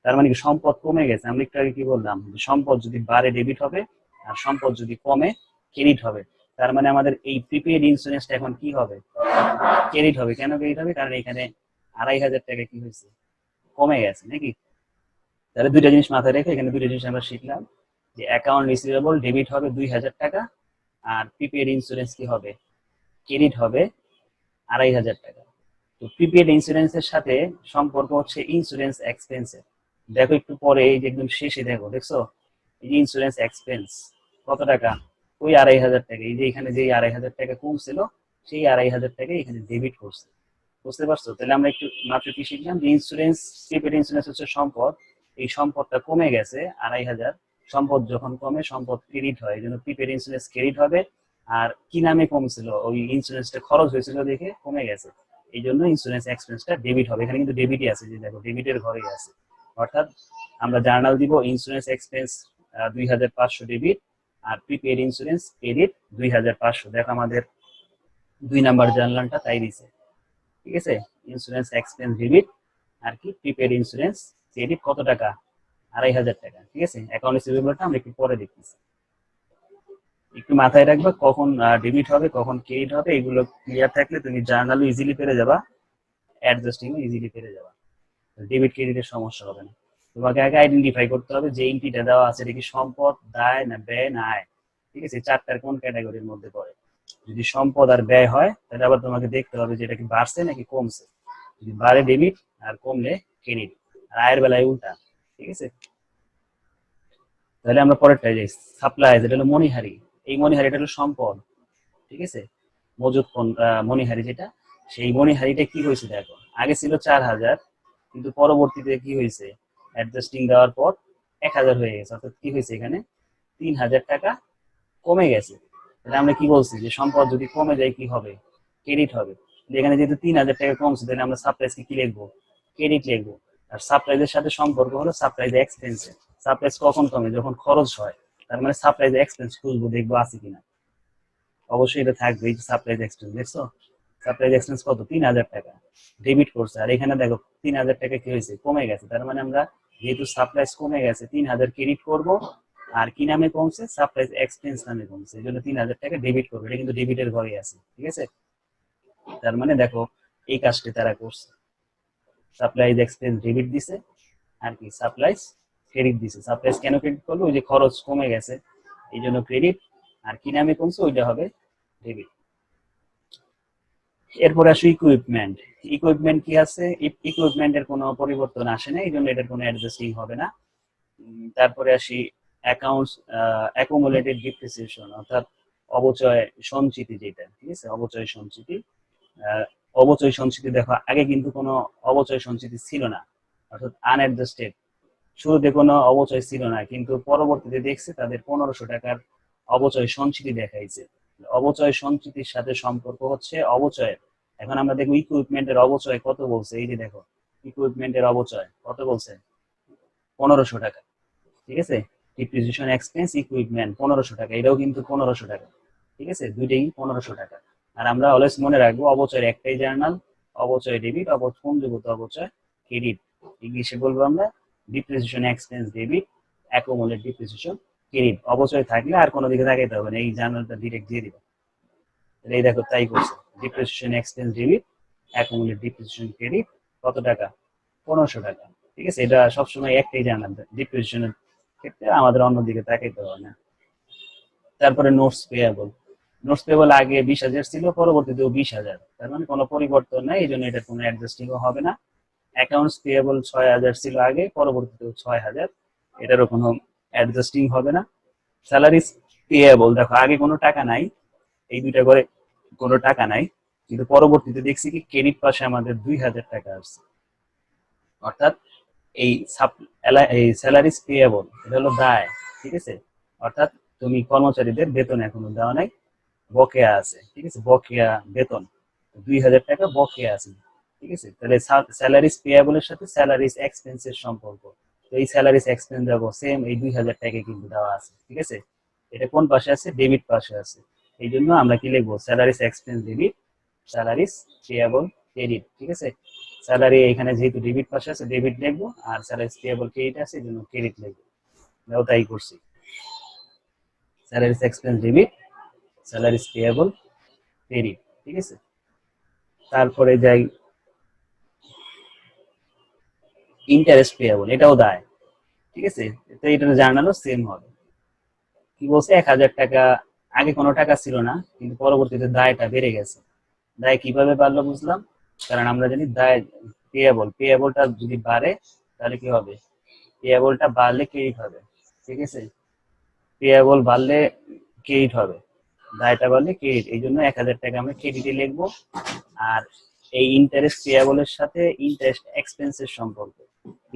তার মানে কি সম্পদ কমে গেছে। আমরা একটু আগে কি বললাম? সম্পদ যদি বাড়ে ডেবিট হবে, আর সম্পদ যদি কমে ক্রেডিট হবে। তার মানে আমাদের এই প্রিপেড ইন্স্যুরেন্সটা এখন কি হবে, ক্রেডিট হবে। কেন ক্রেডিট হবে? কারণ এখানে 2,500 টাকা কি হয়েছে, কমে গেছে নাকি। তাহলে দুইটা জিনিস মাথায় রেখে এখানে দুইটা জিনিস আমরা শিখলাম, যে অ্যাকাউন্ট রিসিভেবল ডেবিট হবে 2,000 টাকা, আর প্রিপেড ইন্স্যুরেন্স কি হবে, ক্রেডিট হবে 2,500 টাকা। তো প্রিপেড ইন্স্যুরেন্সের সাথে সম্পর্ক হচ্ছে ইন্স্যুরেন্স এক্সপেন্সের। দেখো একটু পরে এই যে একদম শেষে দেখো, দেখছো এই যে ইন্স্যুরেন্স এক্সপেন্স কত টাকা, ওই 2,500 টাকা। এই যে এখানে যে 2,500 টাকা কমছিল, সেই 2,500 টাকা এখানে ডেবিট করছে। বুঝতে পারছো? তাহলে আমরা একটু মাত্র কি শিখলাম, যে ইন্স্যুরেন্স, প্রিপেড ইন্স্যুরেন্স হচ্ছে সম্পদ, এই সম্পদটা কমে গেছে 2,500। সম্পদ যখন কমে সম্পদ ক্রেডিট হয়, এই জন্য প্রিপেড ইন্স্যুরেন্স ক্রেডিট হবে। আর কি নামে কমছিল, ওই ইন্স্যুরেন্সটা খরচ হয়েছিল দেখে কমে গেছে, এই জন্য ইন্স্যুরেন্স এক্সপেন্সটা ডেবিট হবে। এখানে কিন্তু ডেবিটই আছে, যে দেখো ডেবিটের ঘরেই আছে। অর্থাৎ আমরা জার্নাল দিব ইন্স্যুরেন্স এক্সপেন্স 2,500 ডেবিট, আর প্রিপেড ইন্স্যুরেন্স ক্রেডিট 2,500। দেখো আমাদের 2 নাম্বার জার্নালটা তাই দিছে। ঠিক আছে, ইন্স্যুরেন্স এক্সপেন্স ডেবিট আর কি প্রিপেড ইন্স্যুরেন্স ক্রেডিট কত টাকা, 2,500 টাকা। ঠিক আছে, অ্যাকাউন্ট রিসিভেবলটা আমরা একটু পরে দেখতেছি। একটু মাথায় রাখবা কখন ডেবিট হবে কখন ক্রেডিট হবে, এগুলো ক্লিয়ার থাকলে তুমি জার্নালও ইজিলি পেরে যাবা, অ্যাডজাস্টিংও ইজিলি পেরে যাবা, ডেবিট ক্রেডিটের সমস্যা হবে না। তোমাকে আগে আইডেন্টিফাই করতে হবে যে এন্ট্রিটা দেওয়া আছে এটা কি সম্পদ, দায়, না ব্যয়, না আয়। ঠিক আছে, চারটার কোন ক্যাটাগরির মধ্যে পড়ে। যদি সম্পদ আর ব্যয় হয় তাহলে আবার তোমাকে দেখতে হবে যে এটা কি বাড়ছে নাকি কমছে। যদি বাড়ে ডেবিট আর কমলে ক্রেডিট, আর আয়ের বেলায় উল্টা। ঠিক আছে, তাহলে আমরা পরেরটায় যাই। সাপ্লাই, যেটা হলো মণিহারি, এই মণিহারিটা হলো সম্পদ। ঠিক আছে, মজুত মণিহারি যেটা, সেই মণিহারিটা কি হয়েছে দেখো, আগে ছিল 4,000, কিন্তু পরবর্তীতে কি হয়েছে, অ্যাডজাস্টিং দেওয়ার পর 1,000 হয়ে গেছে। অর্থাৎ কি হয়েছে, এখানে 3,000 টাকা কমে গেছে। তাহলে আমরা কি বলছি, যে সম্পদ যদি কমে যায় কি হবে, ক্রেডিট হবে। এখানে যেহেতু 3,000 টাকা কমছে, তাহলে আমরা সাপ্লাইজকে কি লিখবো, ক্রেডিট লিখবো। আর সাপ্লাইজের সাথে সম্পর্ক হলো সাপ্লাইজ এক্সপেন্সে। সাপ্লাইজ কখন কমে, যখন খরচ হয়। তার মানে সাপ্লাইজ এক্সপেন্স খুঁজবো, দেখবো আছে কিনা। অবশ্যই এটা থাকবে, এই যে সাপ্লাইজ এক্সপেন্স, দেখছো সাপ্লাইজ এক্সপেন্স কত, 3,000 টাকা ডেবিট করছে। আর এখানে দেখো 3,000 টাকা কি হয়েছে, কমে গেছে। তার মানে আমরা যেহেতু সাপ্লাইজ কমে গেছে 3,000 ক্রেডিট করব, আর কি নামে কমছে, সাপ্লাইজ এক্সপেন্স নামে কমছে, এই জন্য 3,000 টাকা ডেবিট করবো। এটা কিন্তু ডেবিটের ঘরে আছে। ঠিক আছে, তার মানে দেখো এই কাজটি তারা করছে, সাপ্লাইজ এক্সপেন্স ডেবিট দিছে, আর কি সাপ্লাইজ ক্রেডিট দিছে। সাপ্লাইজ কেন ক্রেডিট করবে, ওই যে খরচ কমে গেছে এই জন্য ক্রেডিট, আর কি নামে কমছে ওইটা হবে ডেবিট। এরপরে আসো ইকুইপমেন্ট। ইকুইপমেন্ট কি আছে, ইকুইপমেন্টের কোনো পরিবর্তন আসে না, এই জন্য এটার কোনো অ্যাডজাস্টিং হবে না। তারপরে আসি অ্যাকাউন্টস অ্যাকুমুলেটেড ডিপ্রিসিয়েশন, অর্থাৎ অবচয় সঞ্চিতি যেটা। ঠিক আছে, অবচয় সঞ্চিতি। অবচয় সঞ্চিতি দেখো আগে কিন্তু কোনো অবচয় সঞ্চিতি ছিল না, অর্থাৎ আনঅ্যাডজাস্টেড। শুরুতে কোনো অবচয় ছিল না, কিন্তু পরবর্তীতে দেখছে তাদের 1,500 টাকার অবচয় সঞ্চিতি দেখাইছে। অবচয় সঞ্চিতির সাথে সম্পর্ক হচ্ছে অবচয়ের। এখন আমরা দেখবো ইকুইপমেন্টের অবচয় কত বলছে, এই যে দেখো ইকুইপমেন্টের অবচয় কত বলছে, 1,500 টাকা। ঠিক আছে, ডিপ্রিসিয়েশন এক্সপেন্স ইকুইপমেন্ট 1,500 টাকা, এটাও কিন্তু 1,500 টাকা। ঠিক আছে, দুইটাই 1,500 টাকা। আর আমরা অলওয়েজ মনে রাখবো অবচয়ের একটাই জার্নাল, অবচয় ডেবিট, পঞ্জীভূত অবচয় ক্রেডিট। ইংলিশে বলবো আমরা depreciation expense debit, accumulate depreciation credit. অবচয় থাকলে আর কোনো দিকে তাকাইতে হবে না, এই জার্নালটা ডিরেক্ট দিয়ে দিবে। এই দেখো তাই করছে, depreciation expense debit, accumulate depreciation credit কত টাকা, 1,500 টাকা। ঠিক আছে, এটা সবসময় একটাই জার্নাল, ডিপ্রিসিয়েশনের ক্ষেত্রে আমাদের অন্যদিকে তাকাইতে হবে না। তারপরে নোটস পেয়াবল। নোটস পেয়াবল আগে 20,000 ছিল, পরবর্তীতেও 20,000, তার মানে কোনো পরিবর্তন নাই, এই জন্য এটা কোনো অ্যাডজাস্টিংও হবে না। অ্যাকাউন্টস পেয়াবল 6,000 ছিল আগে, পরবর্তীতেও 6,000, এটারও কোনো অ্যাডজাস্টিং হবে না। স্যালারিজ পেয়াবল দেখো আগে কোনো টাকা নাই, এই দুইটা করে কোনো টাকা নাই, কিন্তু পরবর্তীতে দেখছি কি ক্রেডিট পাশে আমাদের 2,000 টাকা আসছে। অর্থাৎ এই স্যালারিজ পেয়েবল এটা হলো দায়। ঠিক আছে, অর্থাৎ তুমি কর্মচারীদের বেতন এখনো দেওয়া নাই, বকেয়া আছে। ঠিক আছে, বকেয়া বেতন 2,000 টাকা বকেয়া আছে। ঠিক আছে, তাহলে স্যালারিজ পেয়েবলের সাথে স্যালারিজ এক্সপেন্সের সম্পর্ক, তো এই স্যালারিজ এক্সপেন্স দেবো সেম, এই 2,000 টাকা কিন্তু দেওয়া আছে। ঠিক আছে, এটা কোন পাশে আছে, ডেবিট পাশে আছে। এই জন্য আমরা কি লিখবো, salaries expense debit, salaries payable credit. ঠিক আছে, স্যালারি এখানে যেহেতু ডেবিট পাশে আছে ডেবিট লিখবো, আর স্যালারিজ পেয়েবল ক্রেডিট আছে এই জন্য ক্রেডিট লিখবো। তাই করছি, salaries expense debit, salaries payable credit, ঠিক আছে। তারপরে যাই ইন্টারেস্ট পেয়েবল, এটাও দায়, ঠিক আছে। তো এটার জার্নালও সেম হবে। কি বলছে, 1,000 টাকা আগে কোনো টাকা ছিল না, কিন্তু পরবর্তীতে দায়টা বেড়ে গেছে। দায় কিভাবে বাড়লো বুঝলাম, কারণ আমরা জানি দায় পেয়েবলটা যদি বাড়ে তাহলে কি হবে, পেয়েবলটা বাড়লে ক্রেডিট হবে, ঠিক আছে। পেয়েবল বাড়লে ক্রেডিট হবে, দায়টা বাড়লে ক্রেডিট, এই জন্য 1,000 টাকা আমরা ক্রেডিটে লিখবো। আর এই ইন্টারেস্ট পেয়েবলের সাথে ইন্টারেস্ট এক্সপেন্সের সম্পর্ক,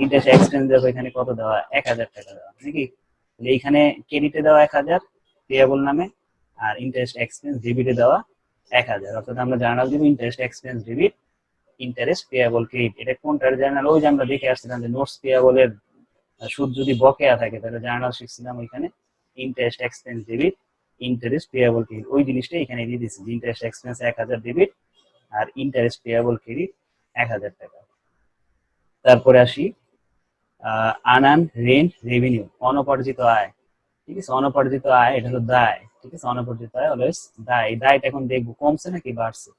ইন্টারেস্ট এক্সপেন্স দেখো এখানে কত দেওয়া, 1,000 টাকা দেওয়া নাকি। এইখানে ক্রেডিটে দেওয়া 1,000 পেয়েবল নামে, আর ইন্টারেস্ট এক্সপেন্স ডেবিটে দেওয়া 1,000। অর্থাৎ আমরা জার্নাল দিব interest expense debit, interest payable credit. এটা কোনটার জার্নাল, ওই যে আমরা দেখে আসছিলাম যে নোটস পেয়েবলের সুদ যদি বকেয়া থাকে তাহলে জার্নাল শিখছিলাম ওইখানে interest expense debit, interest payable credit, ওই জিনিসটা এখানে দিয়ে দিচ্ছি। ইন্টারেস্ট এক্সপেন্স 1,000 ডেবিট আর ইন্টারেস্ট পেয়েবল ক্রেডিট 1,000 টাকা। তারপরে আসি আনআর্ন রেন্ট রেভিনিউ, অনুপার্জিত আয়, ঠিক আছে। অনুপার্জিত আয় এটা হলো দায়, ঠিক আছে। অনুপার্জিত আয় অলওয়েজ দায়। এই দায়টা এখন দেখবো কমছে নাকি বাড়ছে।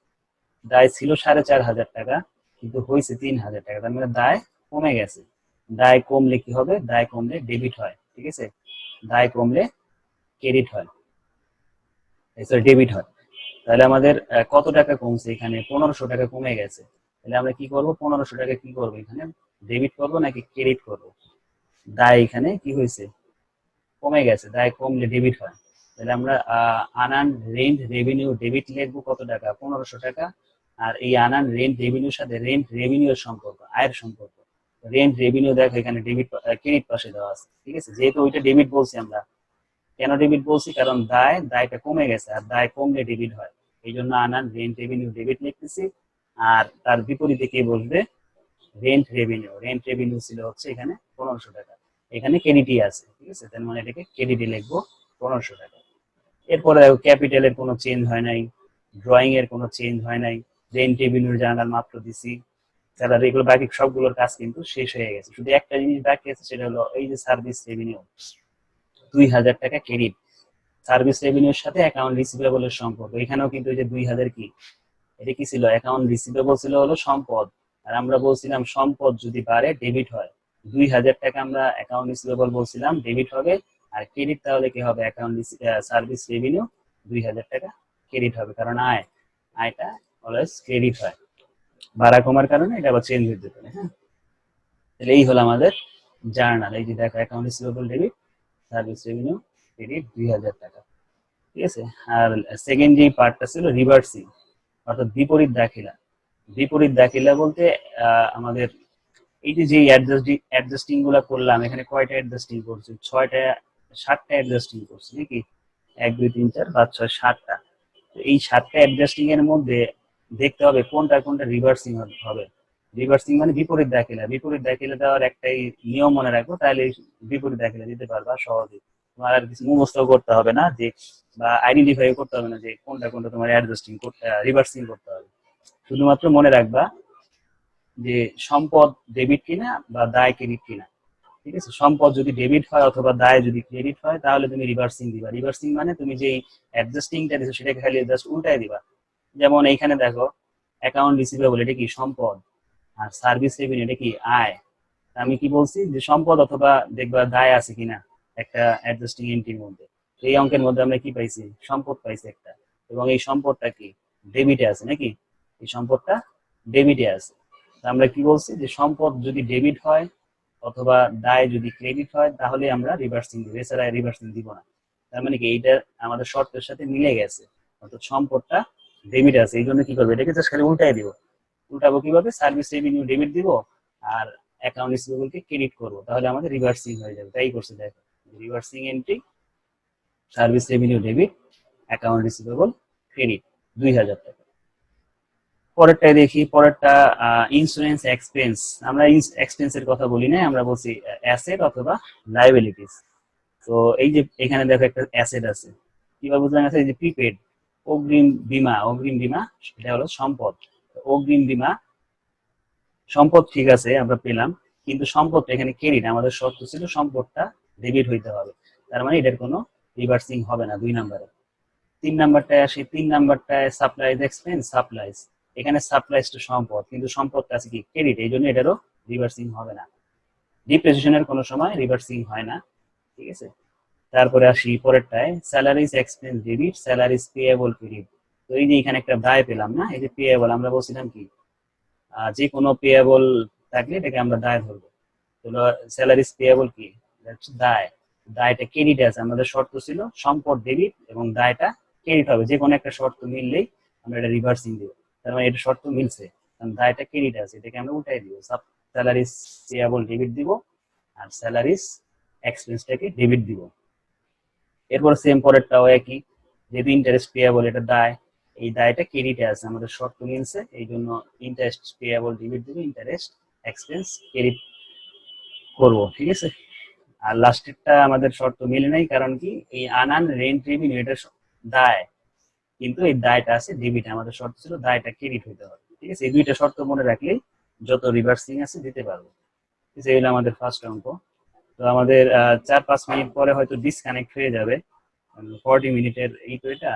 দায় ছিল 4,500 টাকা, কিন্তু হয়েছে 3,000 টাকা, তার মানে দায় কমে গেছে। দায় কমলে কি হবে, দায় কমলে ডেবিট হয়, ঠিক আছে। দায় কমলে ক্রেডিট হয়, সরি ডেবিট হয়। তাহলে আমাদের কত টাকা কমছে, এখানে 1,500 টাকা কমে গেছে। তাহলে আমরা কি করব, 1,500 টাকা কি করবো এখানে, ডেবিট করব নাকি ক্রেডিট করব। দায় এখানে কি হয়েছে, কমে গেছে, দায় কমলে ডেবিট হয়। তাহলে আমরা আনআর্ন রেন্ট রেভিনিউ ডেবিট লিখবো কত টাকা, 1,500 টাকা। আর এই আনআর্ন রেন্ট রেভিনিউর সাথে রেন্ট রেভিনিউর সম্পর্ক, আয়ের সম্পর্ক। রেন্ট রেভিনিউ দেখো এখানে ডেবিট ক্রেডিট পাশে দেওয়া আছে, ঠিক আছে। যেহেতু ওইটা ডেবিট বলছি আমরা, কেন ডেবিট বলছি, কারণ দায়টা কমে গেছে, আর দায় কমলে ডেবিট হয়, এই জন্য আনআর্ন রেন্ট রেভিনিউ ডেবিট লিখতেছি। আর তার বিপরীতে কে বসবে, রেন্ট রেভিনিউ। রেন্ট রেভিনিউ ছিল হচ্ছে এখানে 1,500 টাকা, এখানে ক্রেডিটই আছে, ঠিক আছে। তার মানে এটাকে ক্রেডিটে লিখবো 1,500 টাকা। এরপরে দেখো ক্যাপিটালের কোনো চেঞ্জ হয় নাই, ড্রয়িং এর কোনো চেঞ্জ হয় নাই, রেন্ট রেভিনিউর জার্নাল মাত্র দিছি, স্যালারি, এগুলো বাকি সবগুলোর কাজ কিন্তু শেষ হয়ে গেছে। শুধু একটা জিনিস বাকি আছে, সেটা হলো এই যে সার্ভিস রেভিনিউ, 2,000 টাকা ক্রেডিট। সার্ভিস রেভিনিউর সাথে অ্যাকাউন্ট রিসিভেবলের সম্পর্ক, এখানেও কিন্তু এই যে 2,000 কি, এটা কি ছিল, অ্যাকাউন্ট রিসিভেবল ছিল হলো সম্পদ। আর আমরা বলছিলাম সম্পদ যদি বাড়ে ডেবিট হয়, 2,000 টাকা আমরা অ্যাকাউন্ট রিসিভেবল বলছিলাম ডেবিট হবে। আর ক্রেডিট তাহলে কি হবে, অ্যাকাউন্ট সার্ভিস রেভিনিউ 2,000 টাকা ক্রেডিট হবে, কারণ আয়টা অলওয়েজ ক্রেডিট হয়, ভাড়া কমার কারণে এটা আবার চেঞ্জ হতে পারে। হ্যাঁ, তাহলে এই হলো আমাদের জার্নাল। এই যে দেখো account receivable debit, service revenue credit 2,000 টাকা, ঠিক আছে। আর সেকেন্ড যে পার্টটা ছিল রিভার্সিং, অর্থাৎ বিপরীত দাখিলা। বিপরীত দাখিলা বলতে আমাদের এই যে অ্যাডজাস্টিং গুলা করলাম, এখানে কয়টা অ্যাডজাস্টিং করছি, 7টা অ্যাডজাস্টিং করছি নাকি, 1 2 3 4 5 6 7টা। তো এই 7টা অ্যাডজাস্টিং এর মধ্যে দেখতে হবে কোনটা কোনটা রিভার্সিং হবে। রিভার্সিং মানে বিপরীত দাখিলা। বিপরীত দাখিলা দেওয়ার একটাই নিয়ম মনে রাখবো, তাহলে বিপরীত দাখিলা দিতে পারবা সহজে। তোমার আর কিছু মুখস্থ করতে হবে না, যে বা আইডেন্টিফাই করতে হবে না যে কোনটা কোনটা তোমার অ্যাডজাস্টিং করতে, রিভার্সিং করতে হবে। শুধুমাত্র মনে রাখবা যে সম্পদ ডেবিট কিনা বা দায় ক্রেডিট কিনা, ঠিক আছে। সম্পদ যদি ডেবিট হয় অথবা দায় যদি ক্রেডিট হয় তাহলে তুমি রিভার্সিং দিবা। রিভার্সিং মানে তুমি যেই অ্যাডজাস্টিংটা দিছো সেটাকে খালি জাস্ট উল্টাই দিবা। যেমন এইখানে দেখো অ্যাকাউন্ট রিসিভেবল এটা কি সম্পদ, আর সার্ভিস রেভিনিউ এটা কি আয়। আমি কি বলছি যে সম্পদ অথবা দেখবা দায় আছে কিনা একটা অ্যাডজাস্টিং এন্ট্রির মধ্যে। এই অঙ্কের মধ্যে আমরা কি পাইছি, সম্পদ পাইছি একটা, এবং এই সম্পদটা কি ডেবিটে আছে নাকি, এই সম্পদটা ডেবিটে আছে। আমরা কি বলছি যে সম্পদ যদি ডেবিট হয় অথবা দায় যদি ক্রেডিট হয় তাহলে আমরা রিভার্সিং দিব, এছাড়া রিভার্সিং দিব না। তার মানে কি এইটা আমাদের শর্তের সাথে মিলে গেছে, অর্থাৎ সম্পদটা ডেবিট আছে, এই জন্য কি করবো, এটাকে জাস্ট খালি উল্টাই দিব। উল্টাবো কিভাবে, সার্ভিস রেভিনিউ ডেবিট দিব আর অ্যাকাউন্ট রিসিভেবলকে ক্রেডিট করবো, তাহলে আমাদের রিভার্সিং হয়ে যাবে। তাই করছে দেখো, reversing entry, service revenue debit, account receivable credit 2,000 টাকা। পরেরটাই দেখি, পরেরটা ইন্স্যুরেন্স এক্সপেন্স। আমরা এক্সপেন্সের কথা বলি না, আমরা বলছি অ্যাসেট অথবা লাইবিলিটিস। তো এই যে এখানে দেখো একটা অ্যাসেট আছে, কিভাবে বুঝলাম আছে, এই যে প্রিপেড, অগ্রিম বীমা। অগ্রিম বীমা এটা হলো সম্পদ। অগ্রিম বীমা সম্পদ, ঠিক আছে আমরা পেলাম, কিন্তু সম্পদটা এখানে ক্রেডিট, আমাদের শর্ত ছিল সম্পদটা ডেবিট হইতে হবে। তার মানে এটার কোনো রিভার্সিং হবে না 2 নম্বরে। তিন নাম্বারটায় আসি, তিন নাম্বারটায় সাপ্লাইজ এক্সপেন্স, সাপ্লাইজ, এখানে সাপ্লাইজ টু সম্পদ, কিন্তু সম্পদটা আছে কি ক্রেডিট, এই জন্য এটারও রিভার্সিং হবে না। ডিপ্রিসিয়েশনের কোনো সময় রিভার্সিং হয় না, ঠিক আছে। তারপরে আসি পরেরটায়, salaries expense debit, salaries payable credit. তো এই যে এখানে একটা দায় পেলাম না, এই যে পেয়েবল, আমরা বলছিলাম কি যে কোনো পেয়েবল থাকলে এটাকে আমরা দায় ধরবো। স্যালারিজ পেয়েবল কি দায়, দায়টা ক্রেডিট আছে, আমাদের শর্ত ছিল সম্পদ ডেবিট এবং দায়টা ক্রেডিট হবে, যে কোনো একটা শর্ত মিললেই আমরা এটা রিভার্সিং দিব। তার মানে এটা শর্ত মিলছে, কারণ দায়টা ক্রেডিট আছে, এটাকে আমরা উঠাই দিব, স্যালারিজ পেয়েবল ডেবিট দিব আর স্যালারিজ এক্সপেন্সটাকে ডেবিট দিব। এরপর সেম পরেরটাও একই, যেহেতু ইন্টারেস্ট পেয়েবল এটা দায়, এই দায়টা ক্রেডিটে আছে, আমাদের শর্ত মিলছে, এই জন্য ইন্টারেস্ট পেয়েবল ডেবিট দিব, ইন্টারেস্ট এক্সপেন্স ক্রেডিট করব, ঠিক আছে। আর লাস্টেরটা আমাদের শর্ত মিলে নাই, কারণ কি এই আনান রেন্ট রেভিনিউ এটা দায়, কিন্তু এই দায়টা আছে ডেবিট, আমাদের শর্ত ছিল দায়টা ক্রেডিট হইতে হবে, ঠিক আছে। এই দুইটা শর্ত মনে রাখলেই যত রিভার্সিং আছে দিতে পারবো, ঠিক আছে। এই হলো আমাদের ফার্স্ট অঙ্ক। তো আমাদের 4-5 মিনিট পরে হয়তো ডিসকানেক্ট হয়ে যাবে, 40 মিনিটের এই তো, এটা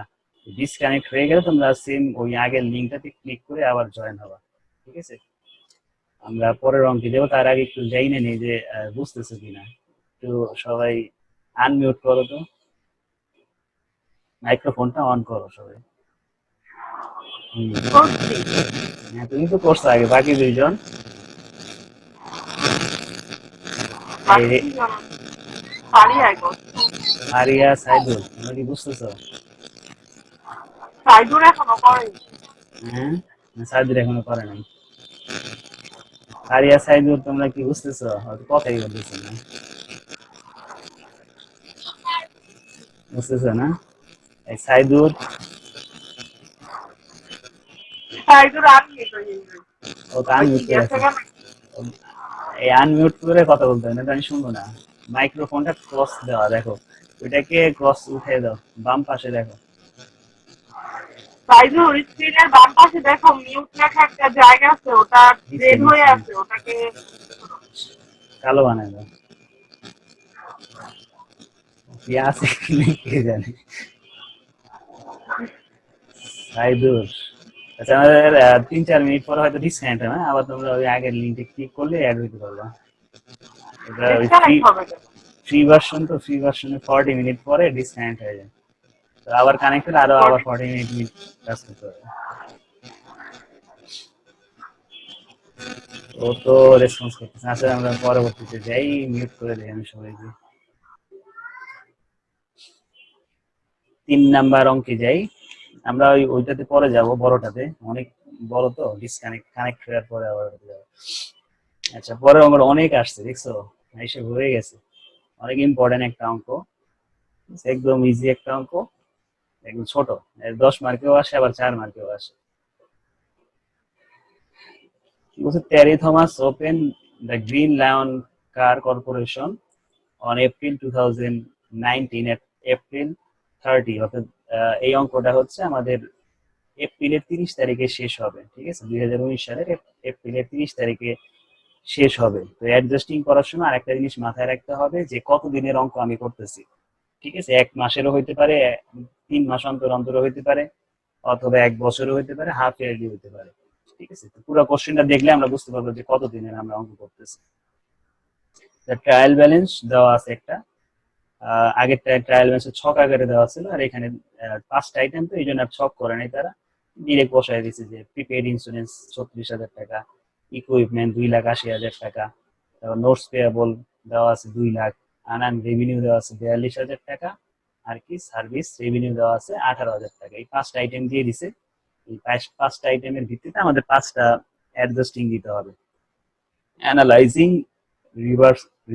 ডিসকানেক্ট হয়ে গেলে তোমরা সেম ওই আগের লিঙ্কটাতে ক্লিক করে আবার জয়েন হবা, ঠিক আছে। আমরা পরের অঙ্কে যাবো, তার আগে একটু জাইনে নিই যে বুঝতেছো কিনা। একটু সবাই আনমিউট করো তো, মাইক্রোফোনটা অন করো সবাই। হ্যাঁ, তুমি তো করছো আগে, বাকি দুইজন আরিয়া সাইদুল, তোমরা কি বুঝতেছো? হ্যাঁ, সাইদুল এখনো করে নাই। আরিয়া সাইদুল, তোমরা কি বুঝতেছো? হয়তো কথাই বলতেছো না, বুঝতেছো না? এই সাইদুল, ও তো আনমিউট করে আছে, এই আনমিউট করে কথা বলতে হবে না, আমি শুনবো না। মাইক্রোফোনটা ক্রস দেওয়া, দেখো ওইটাকে ক্রস উঠে দাও, বাম পাশে দেখো। স্ক্রিনের বাম পাশে দেখো মিউট লেখা একটা জায়গা আছে, ওটা রেড হয়ে আছে, ওটাকে কালো বানায় দাও, কি আছে কি নেই কে জানে। সাইদুর, আচ্ছা আমাদের 3-4 মিনিট পরে হয়তো ডিসকানেক্ট হবে, আবার তোমরা ওই আগের লিঙ্কে ক্লিক করলে অ্যাড হইতে পারবা। এটা ওই ফ্রি ভার্সন, তো ফ্রি ভার্সনে 40 মিনিট পরে ডিসকানেক্ট হয়ে যায়, তো আবার কানেক্ট হলে আবার 40 মিনিট কাজ করতে হবে। ও তো রেসপন্স করতেছে, আসলে আমরা পরবর্তীতে যাই, মিউট করে দিই আমি সবাইকে। 3 নাম্বার অঙ্কে যাই, আমরা ওইটাতে পরে যাব, বড়টাতে, অনেক বড় তো, ডিসকানেক্ট কানেক্ট হওয়ার পরে আবার যাবো। আচ্ছা, পরের অঙ্কটা অনেক আসছে, দেখছো এসে হয়ে গেছে, অনেক ইম্পর্টেন্ট একটা অঙ্ক, একদম ইজি একটা অঙ্ক, একদম ছোট, 10 মার্কেও আসে আবার 4 মার্কেও আসে। Terry Thomas open the Green Lion Car Corporation on April 2019 at April 30, অর্থাৎ এই অঙ্কটা হচ্ছে আমাদের এপ্রিলের 30 তারিখে শেষ হবে, ঠিক আছে, 2019 সালের এপ্রিলের 30 তারিখে শেষ হবে। তো অ্যাডজাস্টিং করার সময় আরেকটা জিনিস মাথায় রাখতে হবে যে কত দিনের অঙ্ক আমি করতেছি, ঠিক আছে। 1 মাসেরও হইতে পারে, 3 মাস অন্তর অন্তর হইতে পারে, অথবা 1 বছরও হইতে পারে, হাফ ইয়ারলি হইতে পারে, ঠিক আছে। তো পুরো কোশ্চেনটা দেখলে আমরা বুঝতে পারবো যে কত দিনের আমরা অঙ্ক করতেছি। ট্রায়াল ব্যালেন্স দেওয়া আছে একটা, আগেরটা ট্রায়াল ব্যালেন্সের ছক আকারে দেওয়া ছিল, আর এখানে 5টা আইটেম, তো এই জন্য আর ছক করে নাই তারা, ডিরেক্ট বসায় দিয়েছে যে প্রিপেড ইন্স্যুরেন্স 36,000 টাকা, ইকুইপমেন্ট 2,80,000 টাকা, তারপর নোটস পেয়াবল দেওয়া আছে 2 লাখ, আনান রেভিনিউ দেওয়া আছে 42,000 টাকা, আর কি সার্ভিস রেভিনিউ দেওয়া আছে 18,000 টাকা। এই 5টা আইটেম দিয়ে দিছে, এই 5টা আইটেমের ভিত্তিতে আমাদের 5টা অ্যাডজাস্টিং দিতে হবে। Analysing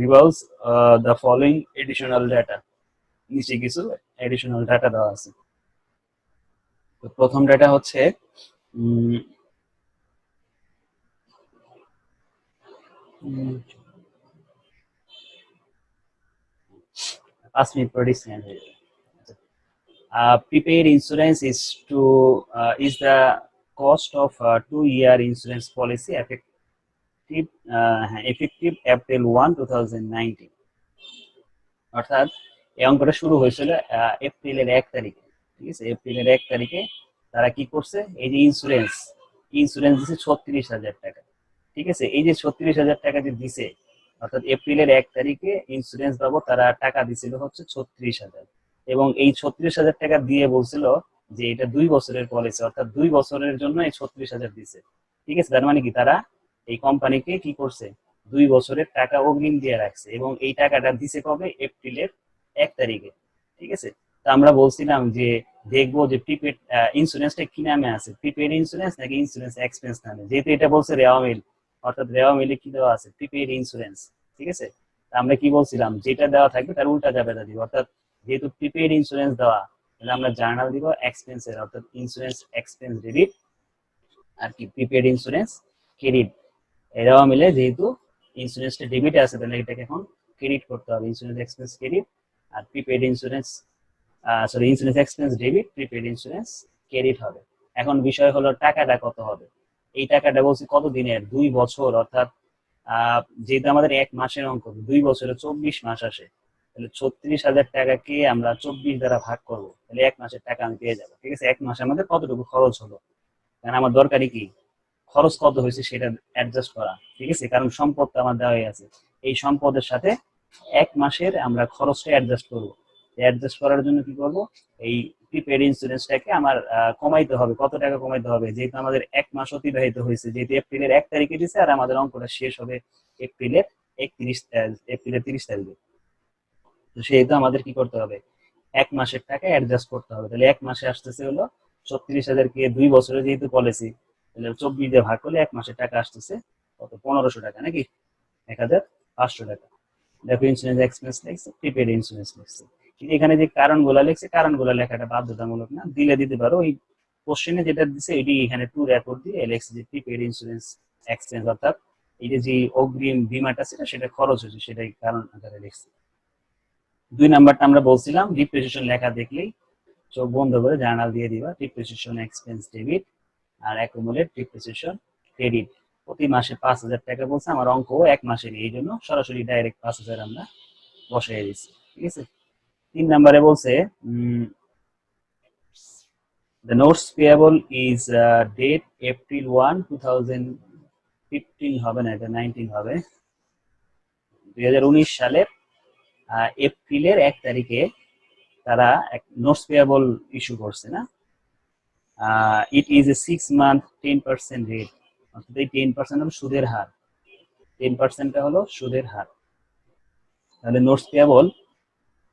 reverse the following additional data, নিচে কিছু এডিশনাল ডাটা দেওয়া আছে। তো প্রথম ডাটা হচ্ছে 5 মিনিট পর ডিসকানেক্ট হয়ে যাবে। Prepaid insurance is the cost of a 2-year insurance policy effective April 1, 2019, অর্থাৎ এই অঙ্কটা শুরু হয়েছিল এপ্রিলের 1 তারিখে, ঠিক আছে, এপ্রিলের 1 তারিখে তারা কি করছে, এই যে ইন্স্যুরেন্স ইন্স্যুরেন্স দিছে 36,000 টাকা। ঠিক আছে, এই যে 36,000 টাকা যে দিছে, অর্থাৎ এপ্রিলের 1 তারিখে ইন্স্যুরেন্স বাবদ তারা টাকা দিছিল হচ্ছে 36,000, এবং এই 36,000 টাকা দিয়ে বলছিল যে এটা 2 বছরের পলিসি, অর্থাৎ 2 বছরের জন্য এই 36,000 দিছে। ঠিক আছে, তার মানে কি তারা এই কোম্পানিকে কি করছে, 2 বছরের টাকা অগ্রিম দিয়ে রাখছে, এবং এই টাকাটা দিছে কবে, এপ্রিলের 1 তারিখে। ঠিক আছে, তো আমরা বলছিলাম যে দেখবো যে প্রিপেড ইন্স্যুরেন্সটা কি নামে আছে, প্রিপেড ইন্স্যুরেন্স নাকি ইন্স্যুরেন্স এক্সপেন্স নামে। যেহেতু এটা বলছে রেওয়া মিল, অর্থাৎ রেওয়া মিলে কি দেওয়া আছে, প্রিপেড ইন্স্যুরেন্স। ঠিক আছে, আমরা কি বলছিলাম, যেটা দেওয়া থাকবে তার উল্টা জাবেদা দিব, অর্থাৎ যেহেতু প্রিপেড ইন্স্যুরেন্স দেওয়া, তাহলে আমরা জার্নাল দিব এক্সপেন্সের, অর্থাৎ ইন্স্যুরেন্স এক্সপেন্স ডেবিট আর কি প্রিপেড ইন্স্যুরেন্স ক্রেডিট। এরাও মিলে যেহেতু ইন্স্যুরেন্সটা ডেবিটে আছে, তাহলে এটাকে এখন ক্রেডিট করতে হবে, ইন্স্যুরেন্স এক্সপেন্স ক্রেডিট আর prepaid insurance, sorry insurance expense debit, prepaid insurance credit হবে। এখন বিষয় হলো টাকাটা কত হবে। এই টাকাটা বলছি কত দিনের, 2 বছর, অর্থাৎ যেহেতু আমাদের 1 মাসের অঙ্ক, 2 বছরে 24 মাস আসে, তাহলে 36,000 টাকাকে আমরা 24 দ্বারা ভাগ করবো, তাহলে 1 মাসের টাকা আমি পেয়ে যাবো। ঠিক আছে, 1 মাসে আমাদের কতটুকু খরচ হলো, কারণ আমার দরকারি কি, খরচ কত হয়েছে সেটা অ্যাডজাস্ট করা। ঠিক আছে, কারণ সম্পদটা আমার দেওয়াই আছে, এই সম্পদের সাথে 1 মাসের আমরা খরচটা অ্যাডজাস্ট করবো। অ্যাডজাস্ট করার জন্য কি করব, এই প্রিপেড ইন্স্যুরেন্সটাকে আমার কমাইতে হবে। কত টাকা কমাইতে হবে, যেহেতু আমাদের 1 মাস অতিবাহিত হয়েছে, যেহেতু এপ্রিলের 1 তারিখে দিছে আর আমাদের অঙ্কটা শেষ হবে এপ্রিলের 30 তারিখে। তো সেহেতু আমাদের কি করতে হবে, 1 মাসের টাকা অ্যাডজাস্ট করতে হবে। তাহলে 1 মাসে আসতেছে হলো 36,000 কে 2 বছরে যেহেতু পলিসি, তাহলে 24 দিয়ে ভাগ করলে 1 মাসের টাকা আসতেছে কত, 1500 টাকা নাকি 1,500 টাকা। দেখো ইন্স্যুরেন্স এক্সপেন্স লিখছে, প্রিপেড ইন্স্যুরেন্স লিখছে, কিন্তু এখানে যে কারণগুলো লিখছে, কারণগুলো লেখাটা বাধ্যতামূলক না, দিলে দিতে পারো। ওই কোশ্চেনে যেটা দিছে এটি এখানে টু রেকর্ড দিয়ে লিখছে যে প্রিপেড ইন্স্যুরেন্স এক্সপেন্স, অর্থাৎ এই যে অগ্রিম বীমাটা ছিল সেটা খরচ হয়েছে, সেটাই কারণ আকারে লিখছে। 2 নাম্বারটা আমরা বলছিলাম ডিপ্রিসিয়েশন লেখা দেখলেই চোখ বন্ধ করে জার্নাল দিয়ে দিবা, ডিপ্রিসিয়েশন এক্সপেন্স ডেবিট আর অ্যাকুমুলেট ডিপ্রিসিয়েশন ক্রেডিট। প্রতি মাসে 5,000 টাকা বলছে, আমার অঙ্ক 1 মাসের, এই জন্য সরাসরি ডাইরেক্ট 5,000 আমরা বসাই দিচ্ছি। ঠিক আছে, 3 নাম্বারে বলছে the notes payable is date April 1, 2015 হবে না, এটা 19 হবে, 2019 সালের এপ্রিলের 1 তারিখে তারা নোটস পেয়াবল ইস্যু করছে না। It is a 6 month 10% rate, অর্থাৎ এই 10% হলো সুদের হার, 10%টা হলো সুদের হার। তাহলে নোটস পেয়াবল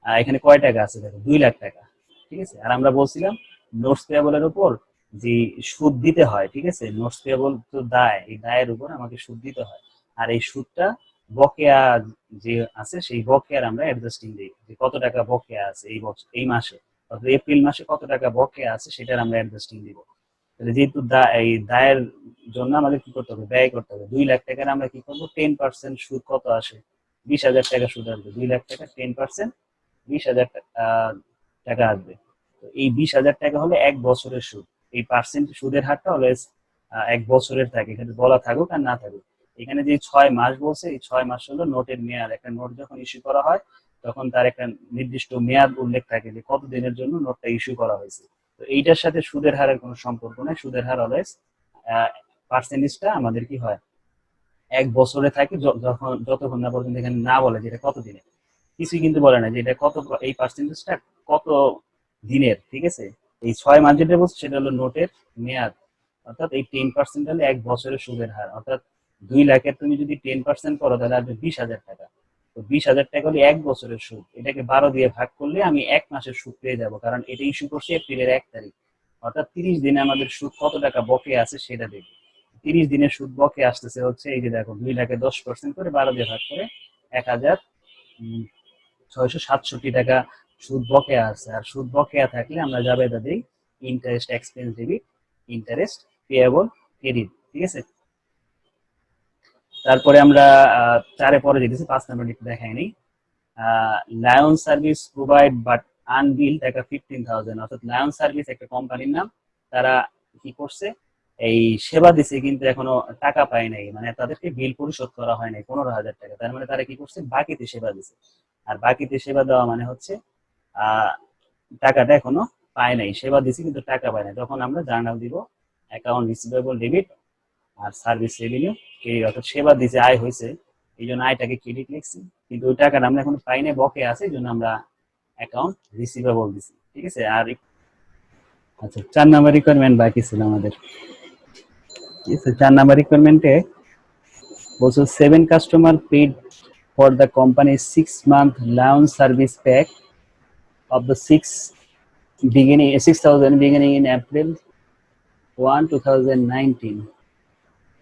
এখানে কয় টাকা আছে, দেখো 2 লাখ টাকা। ঠিক আছে, আর আমরা বলছিলাম নোটস পেয়াবলের উপর যে সুদ দিতে হয়। ঠিক আছে, নোটস পেয়াবল তো দায়, এই দায়ের উপর আমাকে সুদ দিতে হয়, আর এই সুদটা বকেয়া যে আছে সেই বকেয়ার আমরা অ্যাডজাস্টিং দিই, যে কত টাকা বকেয়া আছে এই বছর, এই মাসে, অর্থাৎ এপ্রিল মাসে কত টাকা বকেয়া আছে সেটার আমরা অ্যাডজাস্টিং দিব। তাহলে যেহেতু এই দায়ের জন্য আমাদের কি করতে হবে, ব্যয় করতে হবে। 2 লাখ টাকার আমরা কি করবো, 10% সুদ কত আসে, 20,000 টাকা সুদ আসবে। 2 লাখ টাকা 10% 20,000 টাকা আসবে। তো এই 20,000 টাকা হলো 1 বছরের সুদ। এই পার্সেন্ট সুদের হারটা অলওয়েজ 1 বছরের থাকে, এখানে বলা থাকুক আর না থাকুক। এখানে যে 6 মাস বলছে, এই 6 মাস হলো নোটের মেয়াদ। একটা নোট যখন ইস্যু করা হয় তখন তার একটা নির্দিষ্ট মেয়াদ উল্লেখ থাকে যে কত দিনের জন্য নোটটা ইস্যু করা হয়েছে। তো এইটার সাথে সুদের হারের কোনো সম্পর্ক নেই, সুদের হার অলওয়েজ পার্সেন্টেজটা আমাদের কি হয়, 1 বছরে থাকে, যতক্ষণ না পর্যন্ত এখানে না বলে যেটা কত দিনের, কিছুই কিন্তু বলে না যে এটা কত, এই পার্সেন্টেজটা কত দিনের। ঠিক আছে, এই 6 মাস যেটা বলছে সেটা হলো নোটের মেয়াদ, অর্থাৎ এই 10% হলে 1 বছরের সুদের হার, অর্থাৎ 2 লাখের তুমি যদি 10% করো তাহলে আসবে 20,000 টাকা। তো 20,000 টাকা হলে 1 বছরের সুদ, এটাকে 12 দিয়ে ভাগ করলে আমি 1 মাসের সুদ পেয়ে যাবো, কারণ এটা ইস্যু করছে এপ্রিলের 1 তারিখ। অর্থাৎ 30 দিনে আমাদের সুদ কত টাকা বকে আছে সেটা দেখি। 30 দিনের সুদ বকে আসতেছে হচ্ছে, এই যে দেখো 2 লাখে 10% করে 12 দিয়ে ভাগ করে 1,667 টাকা সুদ বকেয়া আছে। আর সুদ বকেয়া থাকলে আমরা জাবেদা দিই interest expense debit, interest payable credit. ঠিক আছে, তারপরে আমরা 4-এ পরে যেতেছি, 5 নাম্বার একটু দেখাই নেই। লায়ন সার্ভিস প্রোভাইড বাট আনবিল টাকা 15,000, অর্থাৎ লায়ন সার্ভিস একটা কোম্পানির নাম, তারা কি করছে, এই সেবা দিছে কিন্তু এখনো টাকা পায় নাই, মানে তাদেরকে বিল পরিশোধ করা হয় নাই 15,000 টাকা। তার মানে তারা কি করছে, বাকিতে সেবা দিছে। আর বাকিতে সেবা দেওয়া মানে হচ্ছে টাকাটা এখনো পায় নাই, সেবা দিছি কিন্তু টাকা পায় নাই, তখন আমরা জার্নাল দিব অ্যাকাউন্ট রিসিভেবল ডেবিট আর সার্ভিস রেভিনিউ ক্রেডিট, অর্থাৎ সেবা দিছে, আয় হয়েছে, এই জন্য আয়টাকে ক্রেডিট লিখছি, কিন্তু ওই টাকাটা আমরা এখন পাই নাই, বকে আছে, এই জন্য আমরা অ্যাকাউন্ট রিসিভেবল দিছি। ঠিক আছে। আর আচ্ছা, 4 নাম্বার রিকোয়ারমেন্ট বাকি ছিল আমাদের। ঠিক আছে, 4 নাম্বার রিকোয়ারমেন্টে বলছো 7 কাস্টমার পেড ফর দ্য কোম্পানির 6 month lounge service pack of the 6,000 beginning in April 1, 2019.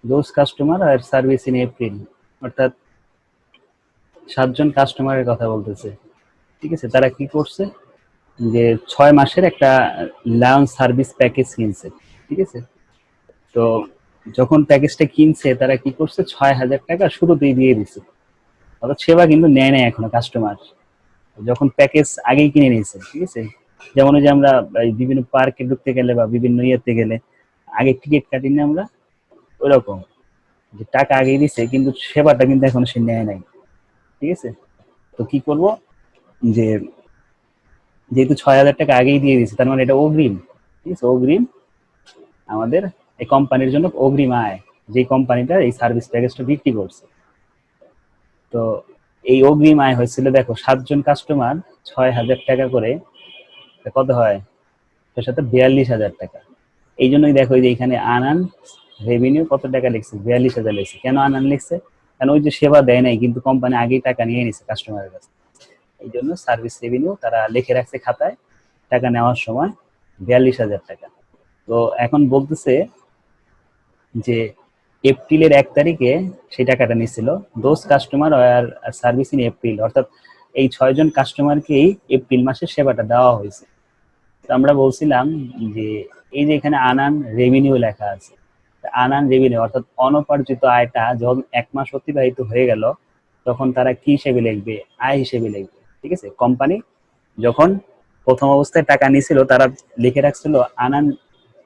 Those customer are service in April. অর্থাৎ 7 জন কাস্টমারের কথা বলতেছে। ঠিক আছে, তারা কি করছে, যে 6 মাসের একটা লাউঞ্জ সার্ভিস প্যাকেজ কিনছে। ঠিক আছে, তো যখন প্যাকেজটা কিনছে তারা কি করছে, 6,000 টাকা শুরুতেই দিয়ে দিছে, অর্থাৎ সেবা কিন্তু নেয় নাই এখনো কাস্টমার, যখন প্যাকেজ আগেই কিনে নিয়েছে। ঠিক আছে, যেমন ওই যে আমরা বিভিন্ন পার্কে ঢুকতে গেলে বা বিভিন্ন ইয়েতে গেলে আগে টিকিট কাটি না আমরা, ওইরকম যে টাকা আগেই দিছে কিন্তু সেবাটা কিন্তু এখনো সে নেয় নাই। ঠিক আছে, তো কি করব, যে যেহেতু 6,000 টাকা আগেই দিয়ে দিছে, তার মানে এটা অগ্রিম। ঠিক আছে, অগ্রিম আমাদের এই কোম্পানির জন্য অগ্রিম আয়, যে কোম্পানিটা এই সার্ভিস প্যাকেজটা বিক্রি করছে। তো এই অগ্রিম আয় হয়েছিল, দেখো 7 জন কাস্টমার 6,000 টাকা করে, কত হয়, তার সাথে 42,000 টাকা। এই জন্যই দেখো যে এখানে আনান রেভিনিউ কত টাকা লিখছে, 42,000 লিখছে। কেন আনান লিখছে, কারণ ওই যে সেবা দেয় নাই কিন্তু কোম্পানি আগেই টাকা নিয়ে নিছে কাস্টমারের কাছে, এই জন্য সার্ভিস রেভিনিউ তারা লিখে রাখছে খাতায় টাকা নেওয়ার সময় 42,000 টাকা। তো এখন বলতেছে যে এপ্রিলের 1 তারিখে সেই টাকাটা নিছিল, those customer are service in April, অর্থাৎ এই 6 জন কাস্টমারকেই এপ্রিল মাসে সেবাটা দেওয়া হয়েছে। তো আমরা বলছিলাম যে এই যে এখানে আনান রেভিনিউ লেখা আছে, আনান রেভিনিউ অর্থাৎ অনপার্জিত আয়টা যখন 1 মাস অতিবাহিত হয়ে গেল তখন তারা কি হিসেবে লিখবে, আয় হিসেবে লিখবে। ঠিক আছে, কোম্পানি যখন প্রথম অবস্থায় টাকা নিয়েছিল তারা লিখে রাখছিল আনান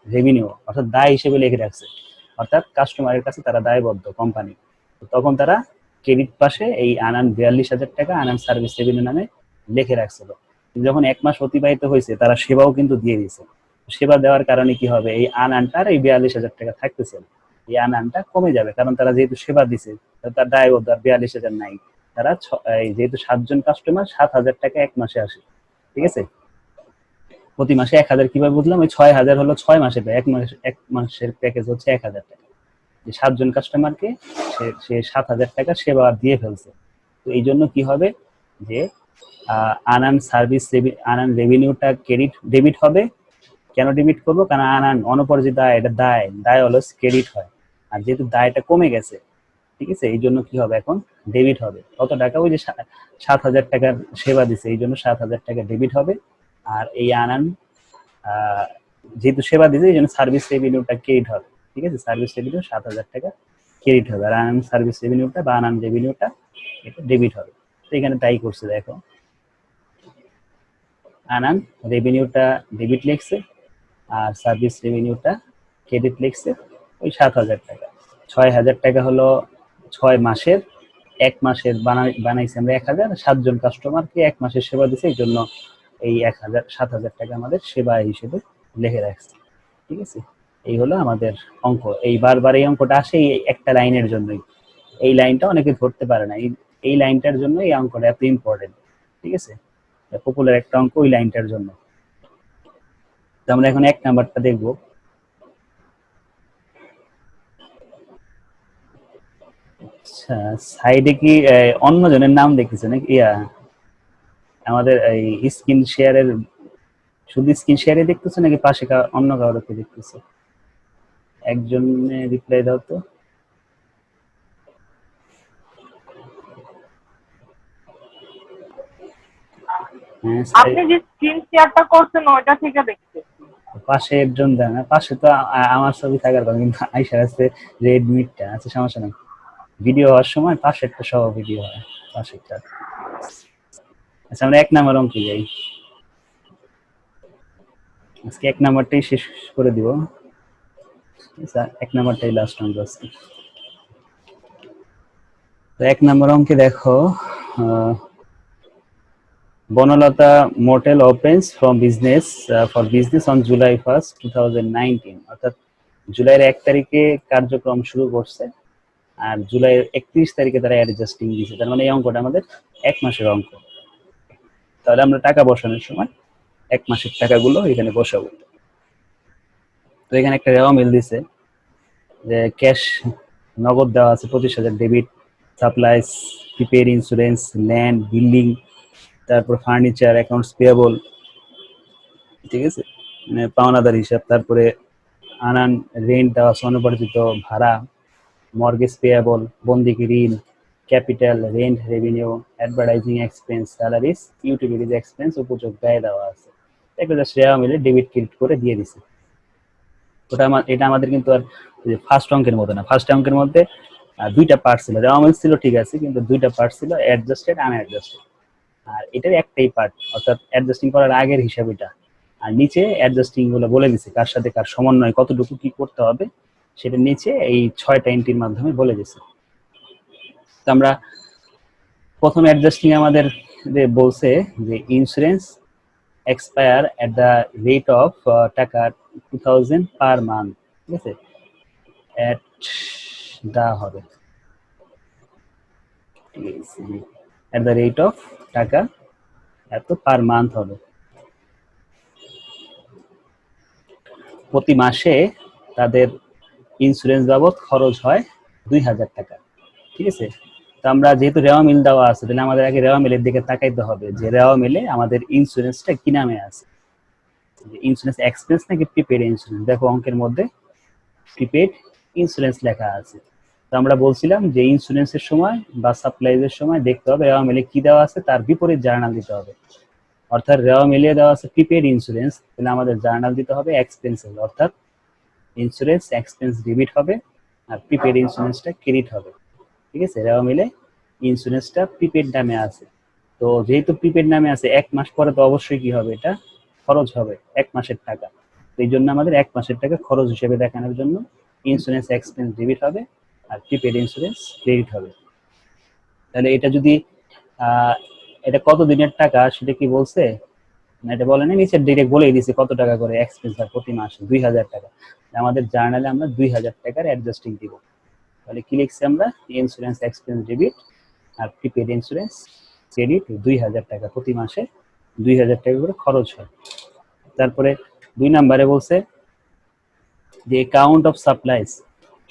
রেভিনিউ, অর্থাৎ দায় হিসেবে লিখে রাখছে, অর্থাৎ কাস্টমারের কাছে তারা দায়বদ্ধ কোম্পানি। তখন তারা ক্রেডিট পাশে এই আনান 42,000 টাকা আনান সার্ভিস রেভিনিউ নামে লিখে রাখছিল। যখন 1 মাস অতিবাহিত হয়েছে তারা সেবাও কিন্তু দিয়ে দিয়েছে, সেবা দেওয়ার কারণে কি হবে, এই আনানটার এই 42,000 টাকা থাকতেছে, এই আনানটা কমে যাবে, কারণ তারা যেহেতু সেবা দিছে তার দায়বদ্ধ, 42,000 নাই। তারা যেহেতু 7 জন কাস্টমার 7,000 টাকা 1 মাসে আসে। ঠিক আছে, প্রতি মাসে 1,000 কিভাবে বুঝলাম, ওই 6,000 হলো 6 মাসে, 1 মাসের প্যাকেজ হচ্ছে 1,000 টাকা, যে 7 জন কাস্টমারকে সে 7,000 টাকা সেবা দিয়ে ফেলছে। তো এই জন্য কি হবে, যে আনান সার্ভিস আনান রেভিনিউটা ক্রেডিট ডেবিট হবে। কেন ডেবিট করবো, কারণ আনান অনুপার্জিত আয়, এটা দায়, দায় হলো ক্রেডিট হয়, আর যেহেতু দায়টা কমে গেছে, ঠিক আছে, এই জন্য কি হবে, এখন ডেবিট হবে। কত টাকা, ওই যে 7,000 টাকার সেবা দিছে, এই জন্য 7,000 টাকা ডেবিট হবে। আর এই আনান যেহেতু সেবা দিছে এই জন্য সার্ভিস রেভিনিউটা ক্রেডিট হবে। ঠিক আছে, সার্ভিস রেভিনিউ 7,000 টাকা ক্রেডিট হবে, আর আনান সার্ভিস রেভিনিউটা বা আনান রেভিনিউটা এটা ডেবিট হবে। তো এখানে তাই করছে, দেখো আনান রেভিনিউটা ডেবিট লিখছে আর সার্ভিস রেভিনিউটা ক্রেডিট লিখছে, ওই 7,000 টাকা। 6,000 টাকা হলো 6 মাসের, 1 মাসের বানাইছে আমরা 1,000, 7 জন কাস্টমারকে 1 মাসের সেবা দিছে, এই জন্য এই 7,000 টাকা আমাদের সেবা হিসেবে লিখে রাখছে। ঠিক আছে, এই হলো আমাদের অঙ্ক। এই বারবার এই অঙ্কটা আসে এই একটা লাইনের জন্যই, এই লাইনটা অনেকে ধরতে পারে না, এই লাইনটার জন্য এই অঙ্কটা এত ইম্পর্টেন্ট। ঠিক আছে, পপুলার একটা অঙ্ক ওই লাইনটার জন্য। তো আমরা এখন 1 নাম্বারটা দেখবো। আচ্ছা, সাইডে কি অন্য জনের নাম দেখতেছে নাকি, আমাদের এই স্ক্রিন শেয়ারের, শুধু স্ক্রিন শেয়ারে দেখতেছে নাকি পাশে অন্য কাউকে দেখতেছে? একজনে রিপ্লাই দাও তো। হ্যাঁ, আপনি যে স্ক্রিন শেয়ারটা করছেন ওইটা থেকে দেখতে। পাশে একজন দেয় না, পাশে তো আমার ছবি থাকার কথা, কিন্তু আইসা আছে রেডমিটটা আছে, সমস্যা নেই, ভিডিও হওয়ার সময় পাশেরটা সহ ভিডিও হয়, পাশেরটা। আচ্ছা, আমরা 1 নাম্বার অঙ্কে যাই, আজকে 1 নাম্বারটাই শেষ করে দিব। আচ্ছা, 1 নাম্বারটাই লাস্ট অঙ্ক আজকে। তো 1 নাম্বার অঙ্কে দেখো, Banalata motel opens for business on July 1st 2019, অর্থাৎ জুলাইয়ের 1 তারিখে কার্যক্রম শুরু করছে আর জুলাইয়ের 31 তারিখে তারা অ্যাডজাস্টিং দিয়েছে। তার মানে এই অঙ্কটা আমাদের 1 মাসের অঙ্ক। তাহলে আমরা টাকা বসানোর সময় 1 মাসের টাকাগুলো এখানে বসাবো। তো এখানে একটা রেওয়া মিল দিছে যে ক্যাশ নগদ দেওয়া আছে 25,000, debit supplies, prepaid insurance, land, building, তারপর ফার্নিচার, অ্যাকাউন্টস পেয়েবল, ঠিক আছে, মানে পাওনাদার হিসাব, তারপরে আনান রেন্ট দেওয়া আছে, অনুপার্জিত ভাড়া, মর্গেজ পেয়েবল, বন্দিকি ঋণ, capital, rent, revenue, advertising expense, salaries, utilities expense, উপযোগ ব্যয় দেওয়া আছে। এগুলো শেয়ার মিলে ডেবিট ক্রেডিট করে দিয়ে দিছে। এটা আমাদের কিন্তু আর ফার্স্ট অঙ্কের মতো না। ফার্স্ট অঙ্কের মধ্যে দুইটা পার্ট ছিল, রেওয়া মিল ছিল ঠিক আছে, কিন্তু দুইটা পার্ট ছিল, অ্যাডজাস্টেড, আনঅ্যাডজাস্টেড। আর এটার একটাই পার্ট, অর্থাৎ অ্যাডজাস্টিং করার আগের হিসাব এটা। আর নিচে অ্যাডজাস্টিং গুলো বলে দিছে কার সাথে কার সমন্বয় কতটুকু কি করতে হবে, সেটা নিচে এই 6টা এন্ট্রির মাধ্যমে বলে দিছে। তো আমরা প্রথম অ্যাডজাস্টিং আমাদের বলছে যে insurance expire at the rate of টাকা 2000 পার মান্থ, ঠিক আছে, এট দা হবে, ঠিক আছে, এট দ্য রেট অফ টাকা এত পার মান্থ হবে। প্রতি মাসে তাদের ইন্স্যুরেন্স বাবদ খরচ হয় 2,000 টাকা, ঠিক আছে। তো আমরা যেহেতু রেওয়া মিল দেওয়া আছে, তাহলে আমাদের আগে রেওয়া মিলের দিকে তাকাইতে হবে যে রেওয়া মিলে আমাদের ইন্স্যুরেন্সটা কি নামে আছে, ইন্স্যুরেন্স এক্সপেন্স নাকি প্রিপেড ইন্স্যুরেন্স। দেখো অঙ্কের মধ্যে প্রিপেড ইন্স্যুরেন্স লেখা আছে। তো আমরা বলছিলাম যে ইন্স্যুরেন্সের সময় বা সাপ্লাইজের সময় দেখতে হবে রেওয়া মিলে কি দেওয়া আছে, তার বিপরীত জার্নাল দিতে হবে। অর্থাৎ রেওয়া মিলিয়ে দেওয়া আছে প্রিপেড ইন্স্যুরেন্স, তাহলে আমাদের জার্নাল দিতে হবে এক্সপেন্সেস, অর্থাৎ ইন্স্যুরেন্স এক্সপেন্স ডেবিট হবে আর প্রিপেড ইন্স্যুরেন্সটা ক্রেডিট হবে, ঠিক আছে। রেওয়া মিলে ইন্স্যুরেন্সটা প্রিপেড নামে আছে। তো যেহেতু প্রিপেড নামে আছে, 1 মাস পরে তো অবশ্যই কি হবে, এটা খরচ হবে 1 মাসের টাকা। তো এই জন্য আমাদের 1 মাসের টাকা খরচ হিসেবে দেখানোর জন্য ইন্স্যুরেন্স এক্সপেন্স ডেবিট হবে আর প্রিপেড ইন্স্যুরেন্স ক্রেডিট হবে। তাহলে এটা যদি এটা কত দিনের টাকা সেটা কি বলছে না, এটা বলে না, নিচের ডিরেক্ট বলেই দিছে কত টাকা করে এক্সপেন্স হয় প্রতি মাসে, 2,000 টাকা। আমাদের জার্নালে আমরা 2,000 টাকার অ্যাডজাস্টিং দিব। তাহলে কি লিখছি আমরা, ইন্স্যুরেন্স এক্সপেন্স ডেবিট আর প্রিপেড ইন্স্যুরেন্স ক্রেডিট 2,000 টাকা, প্রতি মাসে 2,000 টাকা করে খরচ হয়। তারপরে 2 নম্বরে বলছে যে অ্যাকাউন্ট অফ সাপ্লাইজ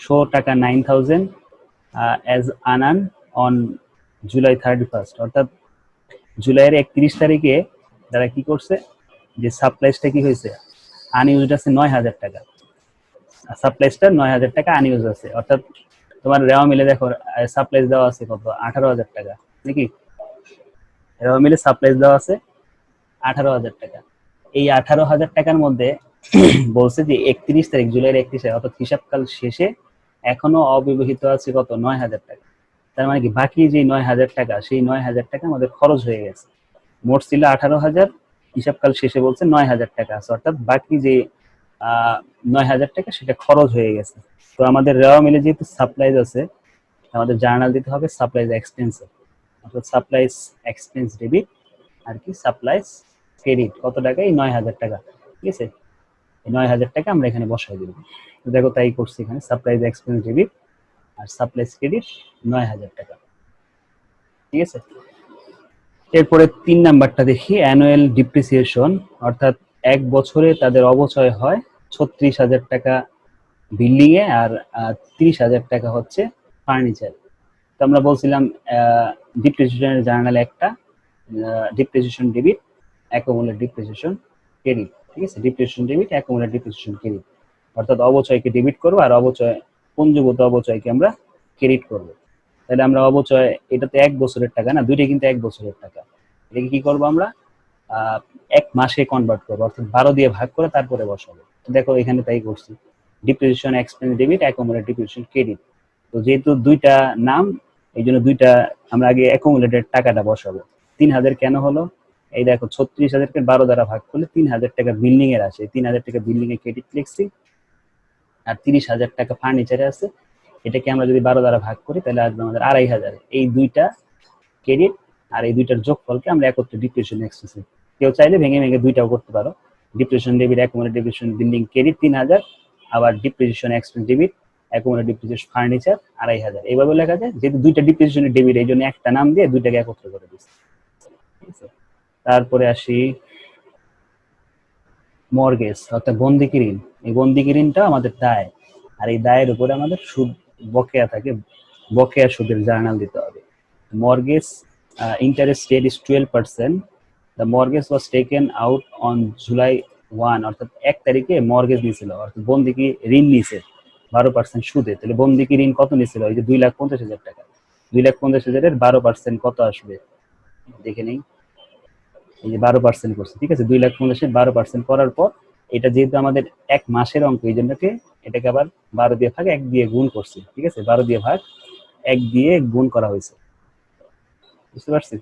শো টাকা 9,000 as Annan on July 31st, অর্থাৎ জুলাইয়ের 31 তারিখে তারা কি করছে, যে সাপ্লাইজটা কি হয়েছে, আনইউজড আছে 9,000 টাকা, সাপ্লাইজটা 9,000 টাকা আনইউজ আছে। অর্থাৎ তোমার রেওয়া মিলে দেখো সাপ্লাইজ দেওয়া আছে কত, 18,000 টাকা, নাকি? রেওয়া মিলে সাপ্লাইজ দেওয়া আছে 18,000 টাকা। এই 18,000 টাকার মধ্যে বলছে যে 31 তারিখ, জুলাইয়ের 31 তারিখ, অর্থাৎ হিসাবকাল শেষে এখনো অব্যবহৃত আছে কত, 9,000 টাকা। তার মানে কি বাকি যে 9,000 টাকা, সেই 9,000 টাকা আমাদের খরচ হয়ে গেছে। মোট ছিল 18,000, হিসাবকাল শেষে বলছে 9,000 টাকা আছে, অর্থাৎ বাকি যে 9,000 টাকা সেটা খরচ হয়ে গেছে। তো আমাদের রেওয়া মিলে যেহেতু সাপ্লাইজ আছে, আমাদের জার্নাল দিতে হবে সাপ্লাইজ এক্সপেন্স, অর্থাৎ সাপ্লাইজ এক্সপেন্স ডেবিট আর কি সাপ্লাইজ ক্রেডিট কত টাকা, এই 9,000 টাকা, ঠিক আছে। এই 9,000 টাকা আমরা এখানে বসাই দিব। দেখো তাই করছি, এখানে সাপ্লাইজ এক্সপেন্স ডেবিট আর সাপ্লাইজ ক্রেডিট 9,000 টাকা, ঠিক আছে। এরপরে 3 নাম্বারটা দেখি, অ্যানুয়াল ডিপ্রিসিয়েশন, অর্থাৎ 1 বছরে তাদের অবচয় হয় 36,000 টাকা বিল্ডিং এ আর 30,000 টাকা হচ্ছে ফার্নিচার। তো আমরা বলছিলাম ডিপ্রিসিয়েশনের জার্নালে একটা depreciation debit, accumulate depreciation credit, ঠিক আছে। Depreciation debit, accumulate depreciation credit, অর্থাৎ অবচয়কে ডেবিট করবো আর পুঞ্জীভূত অবচয়কে আমরা ক্রেডিট করবো। তাহলে আমরা অবচয়, এটা তো 1 বছরের টাকা না, দুইটাই কিন্তু 1 বছরের টাকা। এটাকে কি করবো আমরা, 1 মাসে কনভার্ট করবো, অর্থাৎ 12 দিয়ে ভাগ করে তারপরে বসাবো। দেখো এখানে তাই করছি, depreciation expense debit, accumulate depreciation credit. তো যেহেতু দুইটা নাম, এই জন্য দুইটা আমরা আগে অ্যাকুমুলেটেড টাকাটা বসাবো। 3,000 কেন হলো, এই দেখো 36,000কে 12 দ্বারা ভাগ করলে 3,000 টাকা বিল্ডিং এর আসে, 3,000 টাকা বিল্ডিং এ ক্রেডিট লিখছি, আর 30,000 টাকা ফার্নিচারে আছে, এটাকে আমরা যদি 12 দ্বারা ভাগ করি তাহলে আসবে আমাদের 2,500। এই দুইটা ক্রেডিট আর এই দুইটার যোগফলকে আমরা একত্রে ডিপ্রিসিয়েশন এক্সপেন্স, কেউ চাইলে ভেঙে ভেঙে দুইটাও করতে পারো। Depreciation debit accumulated depreciation building credit 3000, আবার depreciation expense debit accumulated depreciation furniture 2500। এইভাবে লেখা যায়, যেহেতু দুইটা ডিপ্রিসিয়েশনের ডেবিট এই জন্য একটা নাম দিয়ে দুইটাকে একত্র করে দিচ্ছি। ঠিক আছে, তারপরে আসি মর্গেজ অর্থাৎ বন্দিকি ঋণ। এই বন্দিকি ঋণটা আমাদের দায়, আর এই দায়ের উপরে আমাদের সুদ বকেয়া থাকে, বকেয়া সুদের জার্নাল দিতে হবে। Mortgage interest rate is 12%। The mortgage was taken out on July 1, অর্থাৎ 1 তারিখে মর্গেজ নিয়েছিল, অর্থাৎ বন্দিকি ঋণ নিয়েছে 12% সুদে। তাহলে বন্দিকি ঋণ কত নিয়েছিল? এই যে 2,50,000 টাকা। 2,50,000-এর 12% কত আসবে দেখে নেই। এই যে 12% করছে, ঠিক আছে, 2,50,000 12% করার পর এটা যেহেতু আমাদের এক মাসের অঙ্ক, এই জন্যকে এটাকে আবার 12 দিয়ে ভাগ 1 দিয়ে গুণ করছি। ঠিক আছে, 12 দিয়ে ভাগ 1 দিয়ে গুণ করা হয়েছে, বুঝতে পারছি?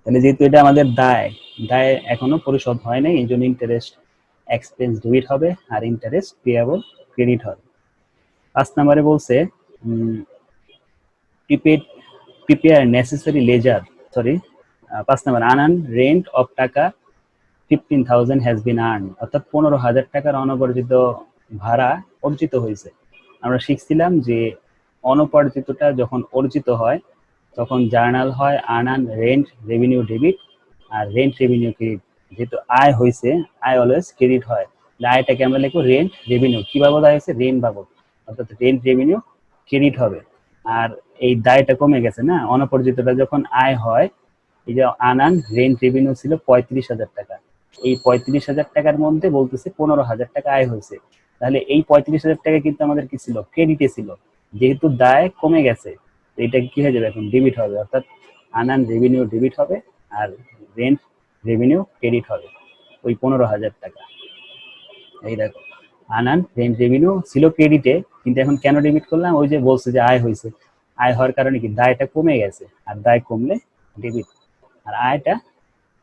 তাহলে যেহেতু এটা আমাদের দায়, দায় এখনো পরিশোধ হয় নাই, এই জন্য ইন্টারেস্ট এক্সপেন্স ডেবিট হবে আর ইন্টারেস্ট পেয়াবল ক্রেডিট হবে। 5 নম্বরে বলছে prepare necessary ledger, sorry 5 number unearned rent of টাকা 15,000 হ্যাজ বিন আর্ন, অর্থাৎ 15,000 টাকার অনবর্জিত ভাড়া অর্জিত হয়েছে। আমরা শিখছিলাম যে অনবর্জিতটা যখন অর্জিত হয় তখন জার্নাল হয় আনআর্ন রেন্ট রেভিনিউ ডেবিট আর রেন্ট রেভিনিউ ক্রেডিট। যেহেতু আয় হয়েছে, আয় অলওয়েজ ক্রেডিট হয়, আয়টাকে আমরা লিখবো রেন্ট রেভিনিউ। কি বাবদ আয় হয়েছে? রেন্ট বাবদ, অর্থাৎ রেন্ট রেভিনিউ ক্রেডিট হবে। আর এই দায়টা কমে গেছে না, অনপরিচিতটা যখন আয় হয়, এই যে আনআর্ন রেন্ট রেভিনিউ ছিল 35,000 টাকা, এই 35,000 টাকার মধ্যে বলতেছে 15,000 টাকা আয় হয়েছে। তাহলে এই 35,000 টাকা কিন্তু আমাদের কি ছিল? ক্রেডিটে ছিল। যেহেতু দায় কমে গেছে, এটা কি হয়ে যাবে? এখন ডেবিট হবে, অর্থাৎ আনআর্ন রেভিনিউ ডেবিট হবে আর রেন্ট রেভিনিউ ক্রেডিট হবে ওই 15,000 টাকা। এই দেখো, আনআর্ন রেন্ট রেভিনিউ ছিল ক্রেডিটে, কিন্তু এখন কেন ডেবিট করলাম? ওই যে বলছে যে আয় হয়েছে, আয় হওয়ার কারণে কি দায়টা কমে গেছে, আর দায় কমলে ডেবিট, আর আয়টা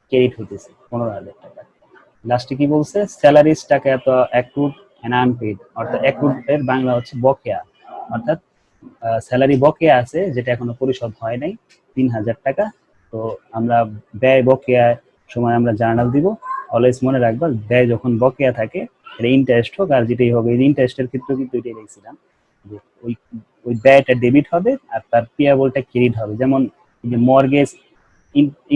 ক্রেডিট হইতেছে 15,000 টাকা। লাস্টে কি বলছে? স্যালারিজ টাকা এত অ্যাক্রুড এন্ড আনপেড, অর্থাৎ অ্যাক্রুড এর বাংলা হচ্ছে বকেয়া, অর্থাৎ স্যালারি বকেয়া আছে যেটা এখনো পরিশোধ হয় নাই 3,000 টাকা। তো আমরা ব্যয় বকেয়া সময় আমরা জার্নাল দিব। অলওয়েজ মনে রাখবা, ব্যয় যখন বকেয়া থাকে, এটা ইন্টারেস্ট হোক আর যেটাই হোক, এই ইন্টারেস্টের ক্ষেত্রে কিন্তু এটাই দেখছিলাম যে ওই ওই ব্যয়টা ডেবিট হবে আর তার পেয়াবলটা ক্রেডিট হবে। যেমন এই যে মর্গেজ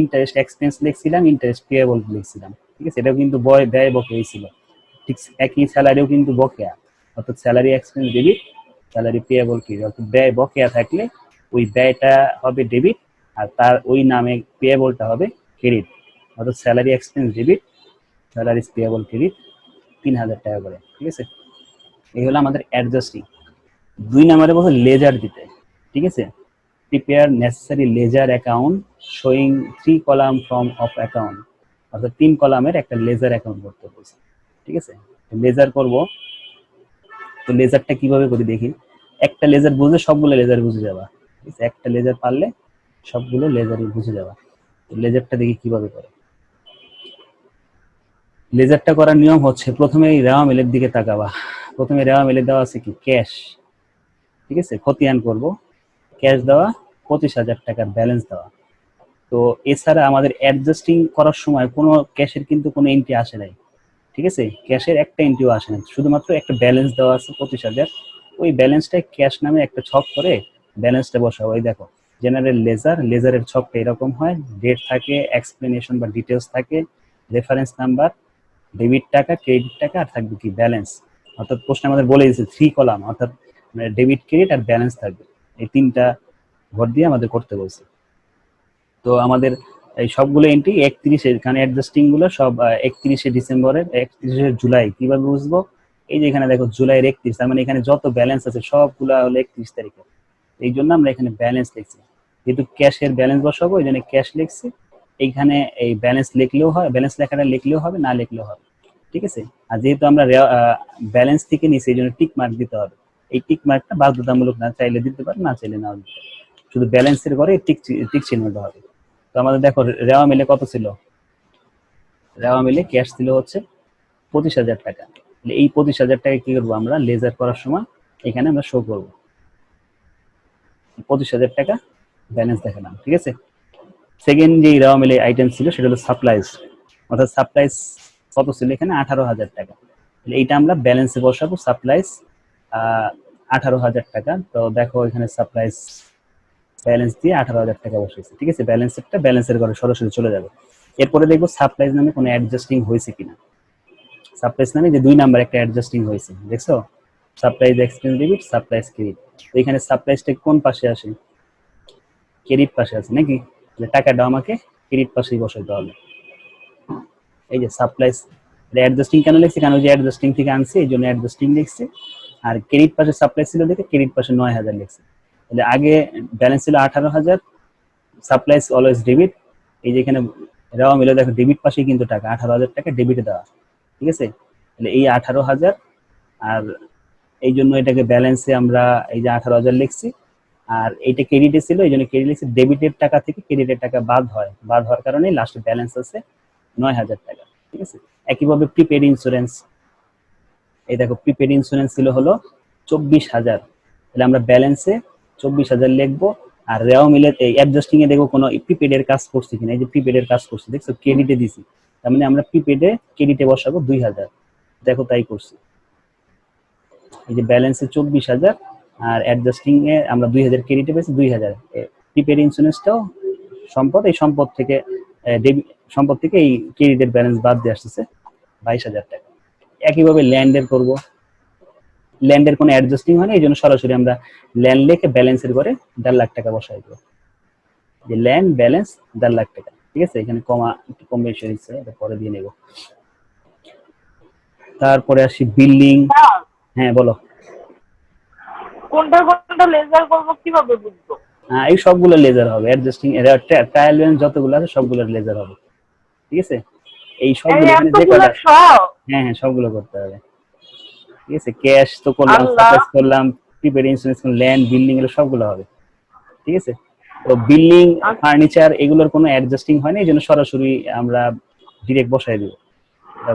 ইন্টারেস্ট এক্সপেন্স লিখছিলাম, ইন্টারেস্ট পেয়াবল লিখছিলাম, ঠিক আছে, এটাও কিন্তু ব্যয় বকেয়া ছিল। ঠিক একই স্যালারিও কিন্তু বকেয়া, অর্থাৎ salary expense debit, salary payable credit. অর্থাৎ ব্যয় বকেয়া থাকলে ওই ব্যয়টা হবে ডেবিট আর তার ওই নামে পেয়াবলটা হবে ক্রেডিট, অর্থাৎ salary expense debit, salary payable credit 3,000 টাকা করে। ঠিক আছে, এই হলো আমাদের অ্যাডজাস্টিং। 2 নম্বরে বলছে লেজার দিতে, ঠিক আছে, prepare necessary laser account showing 3 column form of account, অর্থাৎ 3 কলামের একটা লেজার অ্যাকাউন্ট করতে বলছে। ঠিক আছে, লেজার করব, তো লেজারটা কিভাবে করি দেখি। একটা লেজার বুঝলে সবগুলো লেজার বুঝে যাবা, ঠিক আছে, একটা লেজার পারলে সবগুলো লেজারই বুঝে যাবা। তো লেজারটা দেখি কিভাবে করে। লেজারটা করার নিয়ম হচ্ছে, প্রথমে এই রেওয়া মেলের দিকে তাকাবা। প্রথমে রেওয়া মেলে দেওয়া আছে কি? ক্যাশ, ঠিক আছে, খতিয়ান করব, ক্যাশ দেওয়া 25,000 টাকার ব্যালেন্স দেওয়া। তো এছাড়া আমাদের অ্যাডজাস্টিং করার সময় কোনো ক্যাশের কিন্তু কোনো এন্ট্রি আসে নাই, ঠিক আছে, ক্যাশের একটা এন্ট্রিও আসে নাই, শুধুমাত্র একটা ব্যালেন্স দেওয়া আছে 25,000। ওই ব্যালেন্সটাই ক্যাশ নামে একটা ছক করে ব্যালেন্সটা বসাবো। ওই দেখো, জেনারেল লেজার, লেজারের ছকটা এরকম হয়, ডেট থাকে, এক্সপ্লেনেশন বা ডিটেলস থাকে, রেফারেন্স নাম্বার, ডেবিট টাকা, ক্রেডিট টাকা, আর থাকবে কি? ব্যালেন্স। অর্থাৎ প্রশ্ন আমাদের বলে দিয়েছে 3 কলাম, অর্থাৎ ডেবিট, ক্রেডিট আর ব্যালেন্স থাকবে, এই 3টা ঘর দিয়ে আমাদের করতে বলছে। তো আমাদের এই সবগুলো এন্ট্রি 31-এ, এখানে অ্যাডজাস্টিং গুলো সব 31শে ডিসেম্বরের, 31শে জুলাই। কিভাবে বুঝবো? এই যে এখানে দেখো জুলাইয়ের 31, তার মানে এখানে যত ব্যালেন্স আছে সবগুলা হলো 31 তারিখে। এই জন্য আমরা এখানে ব্যালেন্স লিখছি, যেহেতু ক্যাশের ব্যালেন্স বসাবো এই জন্য ক্যাশ লিখছি। এইখানে এই ব্যালেন্স লিখলেও হয়, ব্যালেন্স লেখাটা লিখলেও হবে, না লিখলেও হবে, ঠিক আছে। আর যেহেতু আমরা ব্যালেন্স থেকে নিছি এই জন্য টিক মার্ক দিতে হবে। এই টিক মার্কটা বাধ্যতামূলক না, চাইলে দিতে পারে, না চাইলে নাও দিতে পারে, শুধু ব্যালেন্সের ঘরে টিক চিহ্নটা হবে। তো আমাদের দেখো রেওয়া মিলে কত ছিল? রেওয়া মিলে ক্যাশ ছিল হচ্ছে 25,000 টাকা। এই 25,000 টাকা কি করবো আমরা? লেজার করার সময় এখানে আমরা শো করবো 25,000 টাকা ব্যালেন্স দেখালাম, ঠিক আছে। সেকেন্ড যে রেওয়া মিলে আইটেম ছিল সেটা হলো সাপ্লাইজ, অর্থাৎ সাপ্লাইজ কত ছিল এখানে 18,000 টাকা। এইটা আমরা ব্যালেন্সে বসাবো, সাপ্লাইজ 18,000 টাকা। তো দেখো এখানে সাপ্লাইজ ব্যালেন্স দিয়ে 18,000 টাকা বসেছে, ঠিক আছে। ব্যালেন্সেরটা ব্যালেন্সের ঘরে সরাসরি চলে যাবে। এরপরে দেখবো সাপ্লাইজ নামে কোনো অ্যাডজাস্টিং হয়েছে কিনা। সাপ্লাইজ নামে যে 2 নাম্বার একটা অ্যাডজাস্টিং হয়েছে, দেখছো, supplies expense debit, supplies credit. তো এখানে সাপ্লাইজটা কোন পাশে আসে? ক্রেডিট পাশে আছে নাকি? টাকাটা আমাকে ক্রেডিট পাশেই বসাইতে হবে। এই যে সাপ্লাইজ অ্যাডজাস্টিং কেন লিখছি, কারণ ওই যে অ্যাডজাস্টিং থেকে আনছি এই জন্য অ্যাডজাস্টিং লিখছি। আর ক্রেডিট পাশে সাপ্লাই ছিল দেখে ক্রেডিট পাশে 9,000 লিখছি। তাহলে আগে ব্যালেন্স ছিল 18,000, সাপ্লাইজ অলওয়েজ ডেবিট। এই যে এখানে রেওয়া মিলে দেখো ডেবিট পাশেই কিন্তু টাকা 18,000 টাকা ডেবিটে দেওয়া, ঠিক আছে। তাহলে এই 18,000 আর এই জন্য এটাকে ব্যালেন্সে আমরা এই যে 18,000 লিখছি। আর এইটা ক্রেডিটে ছিল এই জন্য ক্রেডিট লিখছি। ডেবিটের টাকা থেকে ক্রেডিটের টাকা বাদ হয়, বাদ হওয়ার কারণে লাস্টে ব্যালেন্স আছে 9,000 টাকা, ঠিক আছে। একইভাবে প্রিপেড ইন্স্যুরেন্স, এই দেখো প্রিপেড ইন্স্যুরেন্স ছিল হলো 24,000। তাহলে আমরা ব্যালেন্সে 24,000 লিখবো। আর রেওয়া মিলে এই অ্যাডজাস্টিং এ দেখো কোনো প্রিপেডের কাজ করছি কিনা। এই যে প্রিপেডের কাজ করছি, দেখছো ক্রেডিটে দিছি, তার মানে আমরা প্রিপেডে ক্রেডিটে বসাবো 2,000। দেখো তাই করছি। এই যে ব্যালেন্সে 24,000 আর অ্যাডজাস্টিং এ আমরা 2,000 ক্রেডিটে পেয়েছি 2,000। প্রিপেড ইন্স্যুরেন্সটাও সম্পদ, এই সম্পদ থেকে সম্পদ থেকে এই ক্রেডিটের ব্যালেন্স বাদ দিয়ে আসতেছে 22,000 টাকা। একইভাবে ল্যান্ডের করব, ল্যান্ডের কোনো অ্যাডজাস্টিং হয় না, এই জন্য সরাসরি আমরা ল্যান্ড লিখে ব্যালেন্সের ঘরে 1.5 লাখ টাকা বসাই দেবো। যে ল্যান্ড ব্যালেন্স 1.5 লাখ টাকা, ঠিক আছে। এখানে কমা একটু কম বেশি হয়েছে, এটা পরে দিয়ে নেব। তারপরে আসি বিল্ডিং। হ্যাঁ বলো। কোনটা কোনটা লেজার করবো কিভাবে বুঝবো? এই সবগুলো লেজার হবে, অ্যাডজাস্টিং ট্রায়াল ব্যালেন্স যতগুলো আছে সবগুলো লেজার হবে, ঠিক আছে। এই এই সবগুলো এখানে যে এতগুলা কটা, সব? হ্যাঁ হ্যাঁ সবগুলো করতে হবে, ঠিক আছে। ক্যাশ তো করলাম, আল্লাহ। সাপ্লাইজ করলাম, প্রিপেড ইন্স্যুরেন্স, ল্যান্ড, বিল্ডিং, এগুলো সবগুলো হবে, ঠিক আছে। তো বিল্ডিং, ফার্নিচার এগুলোর কোনো অ্যাডজাস্টিং হয় না, এই জন্য সরাসরি আমরা ডিরেক্ট বসাই দিব।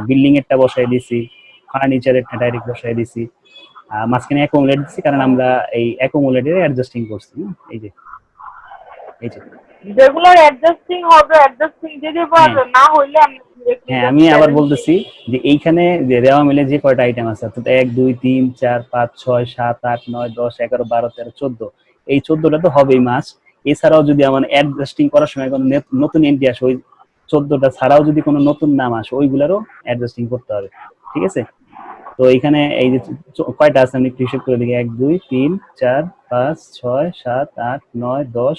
বিল্ডিং এরটা বসাই দিছি, ফার্নিচারেরটা ডাইরেক্ট বসাই দিছি। মাঝখানে অ্যাকুমুলেট দিছি কারণ আমরা এই অ্যাকুমুলেটের অ্যাডজাস্টিং করছি। এই যে এই যে যেগুলো অ্যাডজাস্টিং হবে অ্যাডজাস্টিং দিতে হ্যাঁ পারবে, না হইলে আমি ডিরেক্টলি হ্যাঁ, জাস্ট আমি আবার ব্যালেন্স বলতেছি যে এইখানে যে রেওয়া মিলে যে কয়টা আইটেম আছে, অর্থাৎ 1 2 3 4 5 6 7 8 9 10 11 12 13 14, এই 14টা তো হবেই মাস। এছাড়াও যদি আমার অ্যাডজাস্টিং করার সময় কোনো নতুন এন্ট্রি আসে, ওই 14টা ছাড়াও যদি কোনো নতুন নাম আসে ওইগুলারও অ্যাডজাস্টিং করতে হবে, ঠিক আছে। তো এখানে এই যে কয়টা আছে আমি একটু হিসেব করে দেখি, 1 2 3 4 5 6 7 8 9 10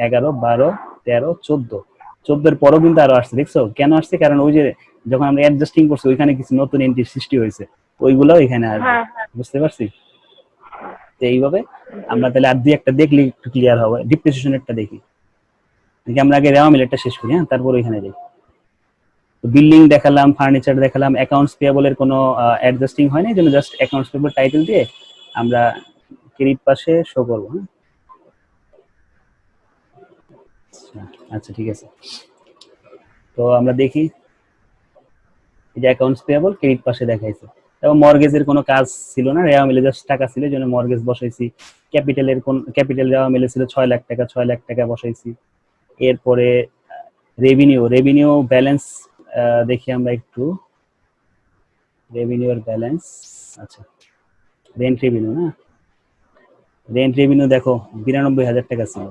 11 12 13 14, 14 এর পরও কিন্তু আরো আসছে, দেখছো কেন আসছে? কারণ ওই যে যখন আমরা অ্যাডজাস্টিং করছি ওইখানে কিছু নতুন এন্ট্রি সৃষ্টি হয়েছে, ওইগুলোও এখানে আসবে, হ্যাঁ হ্যাঁ। বুঝতে পারছি। তো এইভাবে আমরা তাহলে আর দুই একটা দেখলে একটু ক্লিয়ার হবে। ডিপ্রিসিয়েশনেরটা দেখি, আমরা আগে রেওয়া মিলেরটা শেষ করি, হ্যাঁ তারপর ওইখানে যাই। বিল্ডিং দেখালাম, ফার্নিচার দেখালাম, অ্যাকাউন্টস পেয়েবলের কোনো অ্যাডজাস্টিং হয় না, এই জন্য জাস্ট অ্যাকাউন্টস পেয়েবল টাইটেল দিয়ে আমরা ক্রেডিট পাশে শো করবো। হ্যাঁ আচ্ছা ঠিক আছে। তো আমরা দেখি এই যে অ্যাকাউন্টস পেয়েবল ক্রেডিট পাশে দেখাইছে, এবং মর্গেজের কোনো কাজ ছিল না, রেওয়া মিলে জাস্ট টাকা ছিল এই জন্য মর্গেজ বসাইছি। ক্যাপিটালের কোন ক্যাপিটাল রেওয়া মিলে ছিল 6 লাখ টাকা, 6 লাখ টাকা বসাইছি। এরপরে রেভিনিউ, রেভিনিউ ব্যালেন্স দেখি আমরা একটু, রেভিনিউর ব্যালেন্স, আচ্ছা রেন্ট রেভিনিউ না, রেন্ট রেভিনিউ দেখো 92,000 টাকা ছিল,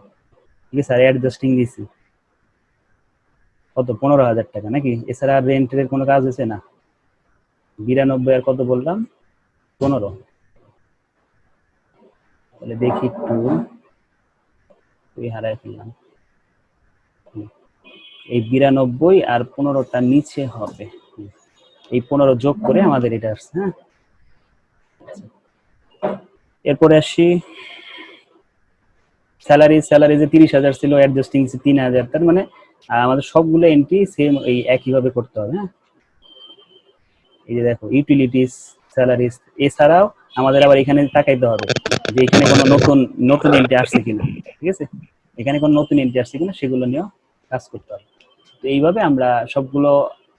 ঠিক আছে। আর অ্যাডজাস্টিং দিছি কত, 15,000 টাকা নাকি? এছাড়া আর রেন্টের কোনো কাজ হয়েছে না। 92 আর কত বললাম, 15। তাহলে দেখি একটু, তুই হারাই ফেললাম। এই 92 আর 15টা নিচে হবে, এই 15 যোগ করে আমাদের এটা আসছে। হ্যাঁ এরপরে আসি স্যালারি, স্যালারি যে 30,000 ছিল, অ্যাডজাস্টিং 3,000, তার মানে আমাদের সবগুলো এন্ট্রি সেম এই একইভাবে করতে হবে। হ্যাঁ এই যে দেখো ইউটিলিটিস, স্যালারিজ, এছাড়াও আমাদের আবার এখানে তাকাইতে হবে যে এখানে কোনো নতুন নতুন এন্ট্রি আসছে কিনা, ঠিক আছে। এখানে কোনো নতুন এন্ট্রি আসছে কিনা সেগুলো নিয়েও কাজ করতে হবে। তো এইভাবে আমরা সবগুলো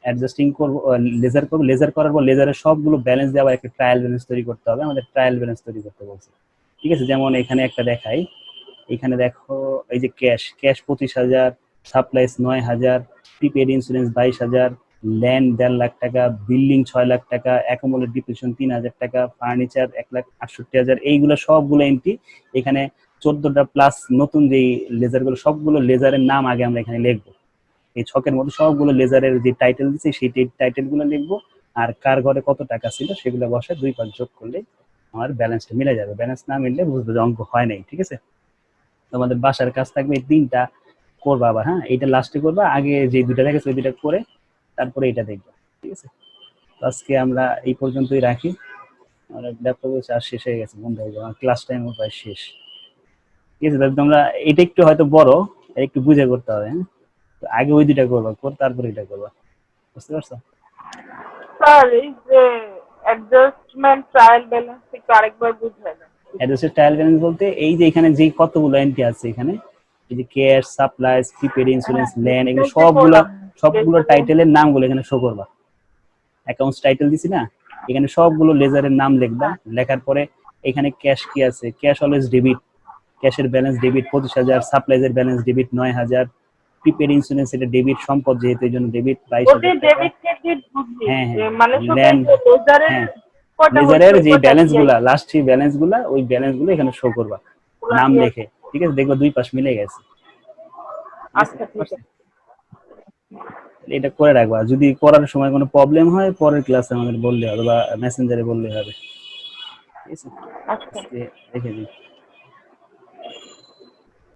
অ্যাডজাস্টিং করবো, লেজার করবো। লেজার করার পর লেজারের সবগুলো ব্যালেন্স দিয়ে আবার একটা ট্রায়াল ব্যালেন্স তৈরি করতে হবে, আমাদের ট্রায়াল ব্যালেন্স তৈরি করতে বলছে, ঠিক আছে। যেমন এখানে একটা দেখাই, এখানে দেখো এই যে cash, cash 25,000, supplies 9,000, prepaid insurance 22,000, land 1.5 lakh টাকা, বিল্ডিং 6 লাখ টাকা, অ্যাকুমুলেট ডিপ্রিসিয়েশন 3,000 টাকা, ফার্নিচার 1,68,000। এইগুলো সবগুলো এন্ট্রি এখানে 14টা প্লাস নতুন যেই লেজারগুলো সবগুলো লেজারের নাম আগে আমরা এখানে লিখবো। এই ছকের মধ্যে সবগুলো লেজারের যে টাইটেল দিচ্ছে সেই টাইটেলগুলো লিখবো, আর কার ঘরে কত টাকা ছিল সেগুলো বসে 2 পাঁচ যোগ করলে আমার ব্যালেন্সটা মিলে যাবে। ব্যালেন্স না মিললে বুঝবে যে অঙ্ক হয় নাই। ঠিক আছে, তোমাদের বাসার কাজ থাকবে এই 3টা করবা আবার। হ্যাঁ, এইটা লাস্টে করবা, আগে যে 2টা দেখেছো ওই 2টা করে তারপরে এটা দেখবা। ঠিক আছে, তো আজকে আমরা এই পর্যন্তই রাখি। আমার ল্যাপটপে চার্জ শেষ হয়ে গেছে, বন্ধ হয়ে যাবে, আমার ক্লাস টাইম প্রায় শেষ। ঠিক আছে, তাহলে তোমরা এটা একটু হয়তো বড়, একটু বুঝে করতে হবে। হ্যাঁ, তো আগে ওই 2টা করবা, তারপরে এটা করবা। বুঝতে পারছো? স্যার এই যে অ্যাডজাস্টমেন্ট ট্রায়াল ব্যালেন্স একটু আরেকবার বুঝবেন। অ্যাড্রেসের ট্রায়াল ব্যালেন্স বলতে এই যে এখানে যে কতগুলো এন্ট্রি আছে এখানে, এই যে cash, supplies, prepaid insurance, land, এগুলো সবগুলো টাইটেলের নামগুলো এখানে শো করবা। অ্যাকাউন্টস টাইটেল দিছি না, এখানে সবগুলো লেজারের নাম লিখবা। লেখার পরে এখানে ক্যাশ কি আছে, ক্যাশ অলওয়েজ ডেবিট, ক্যাশের ব্যালেন্স ডেবিট 25,000, সাপ্লাইজের ব্যালেন্স ডেবিট 9,000, প্রিপেড ইন্স্যুরেন্স এটা ডেবিট, সম্পদ যেহেতু এই জন্য ডেবিট 22,000 টাকা। হ্যাঁ হ্যাঁ, মানে শুধু ল্যান্ড, লেজারের হ্যাঁ কয়টা লেজারের যে কয়টা ব্যালেন্স DI গুলা, লাস্ট সেই ব্যালেন্স গুলা, ওই ব্যালেন্স গুলো এখানে শো করবা নাম লিখে। ঠিক আছে, দেখবা 2 পাশ মিলে গেছে। আচ্ছা ঠিক আছে। এটা করে রাখবা, যদি করার সময় কোনো প্রবলেম হয় পরের ক্লাসে আমাদের বললে হবে বা মেসেঞ্জারে বললে হবে। ঠিক আছে, আচ্ছা। আজকে রেখে দিই।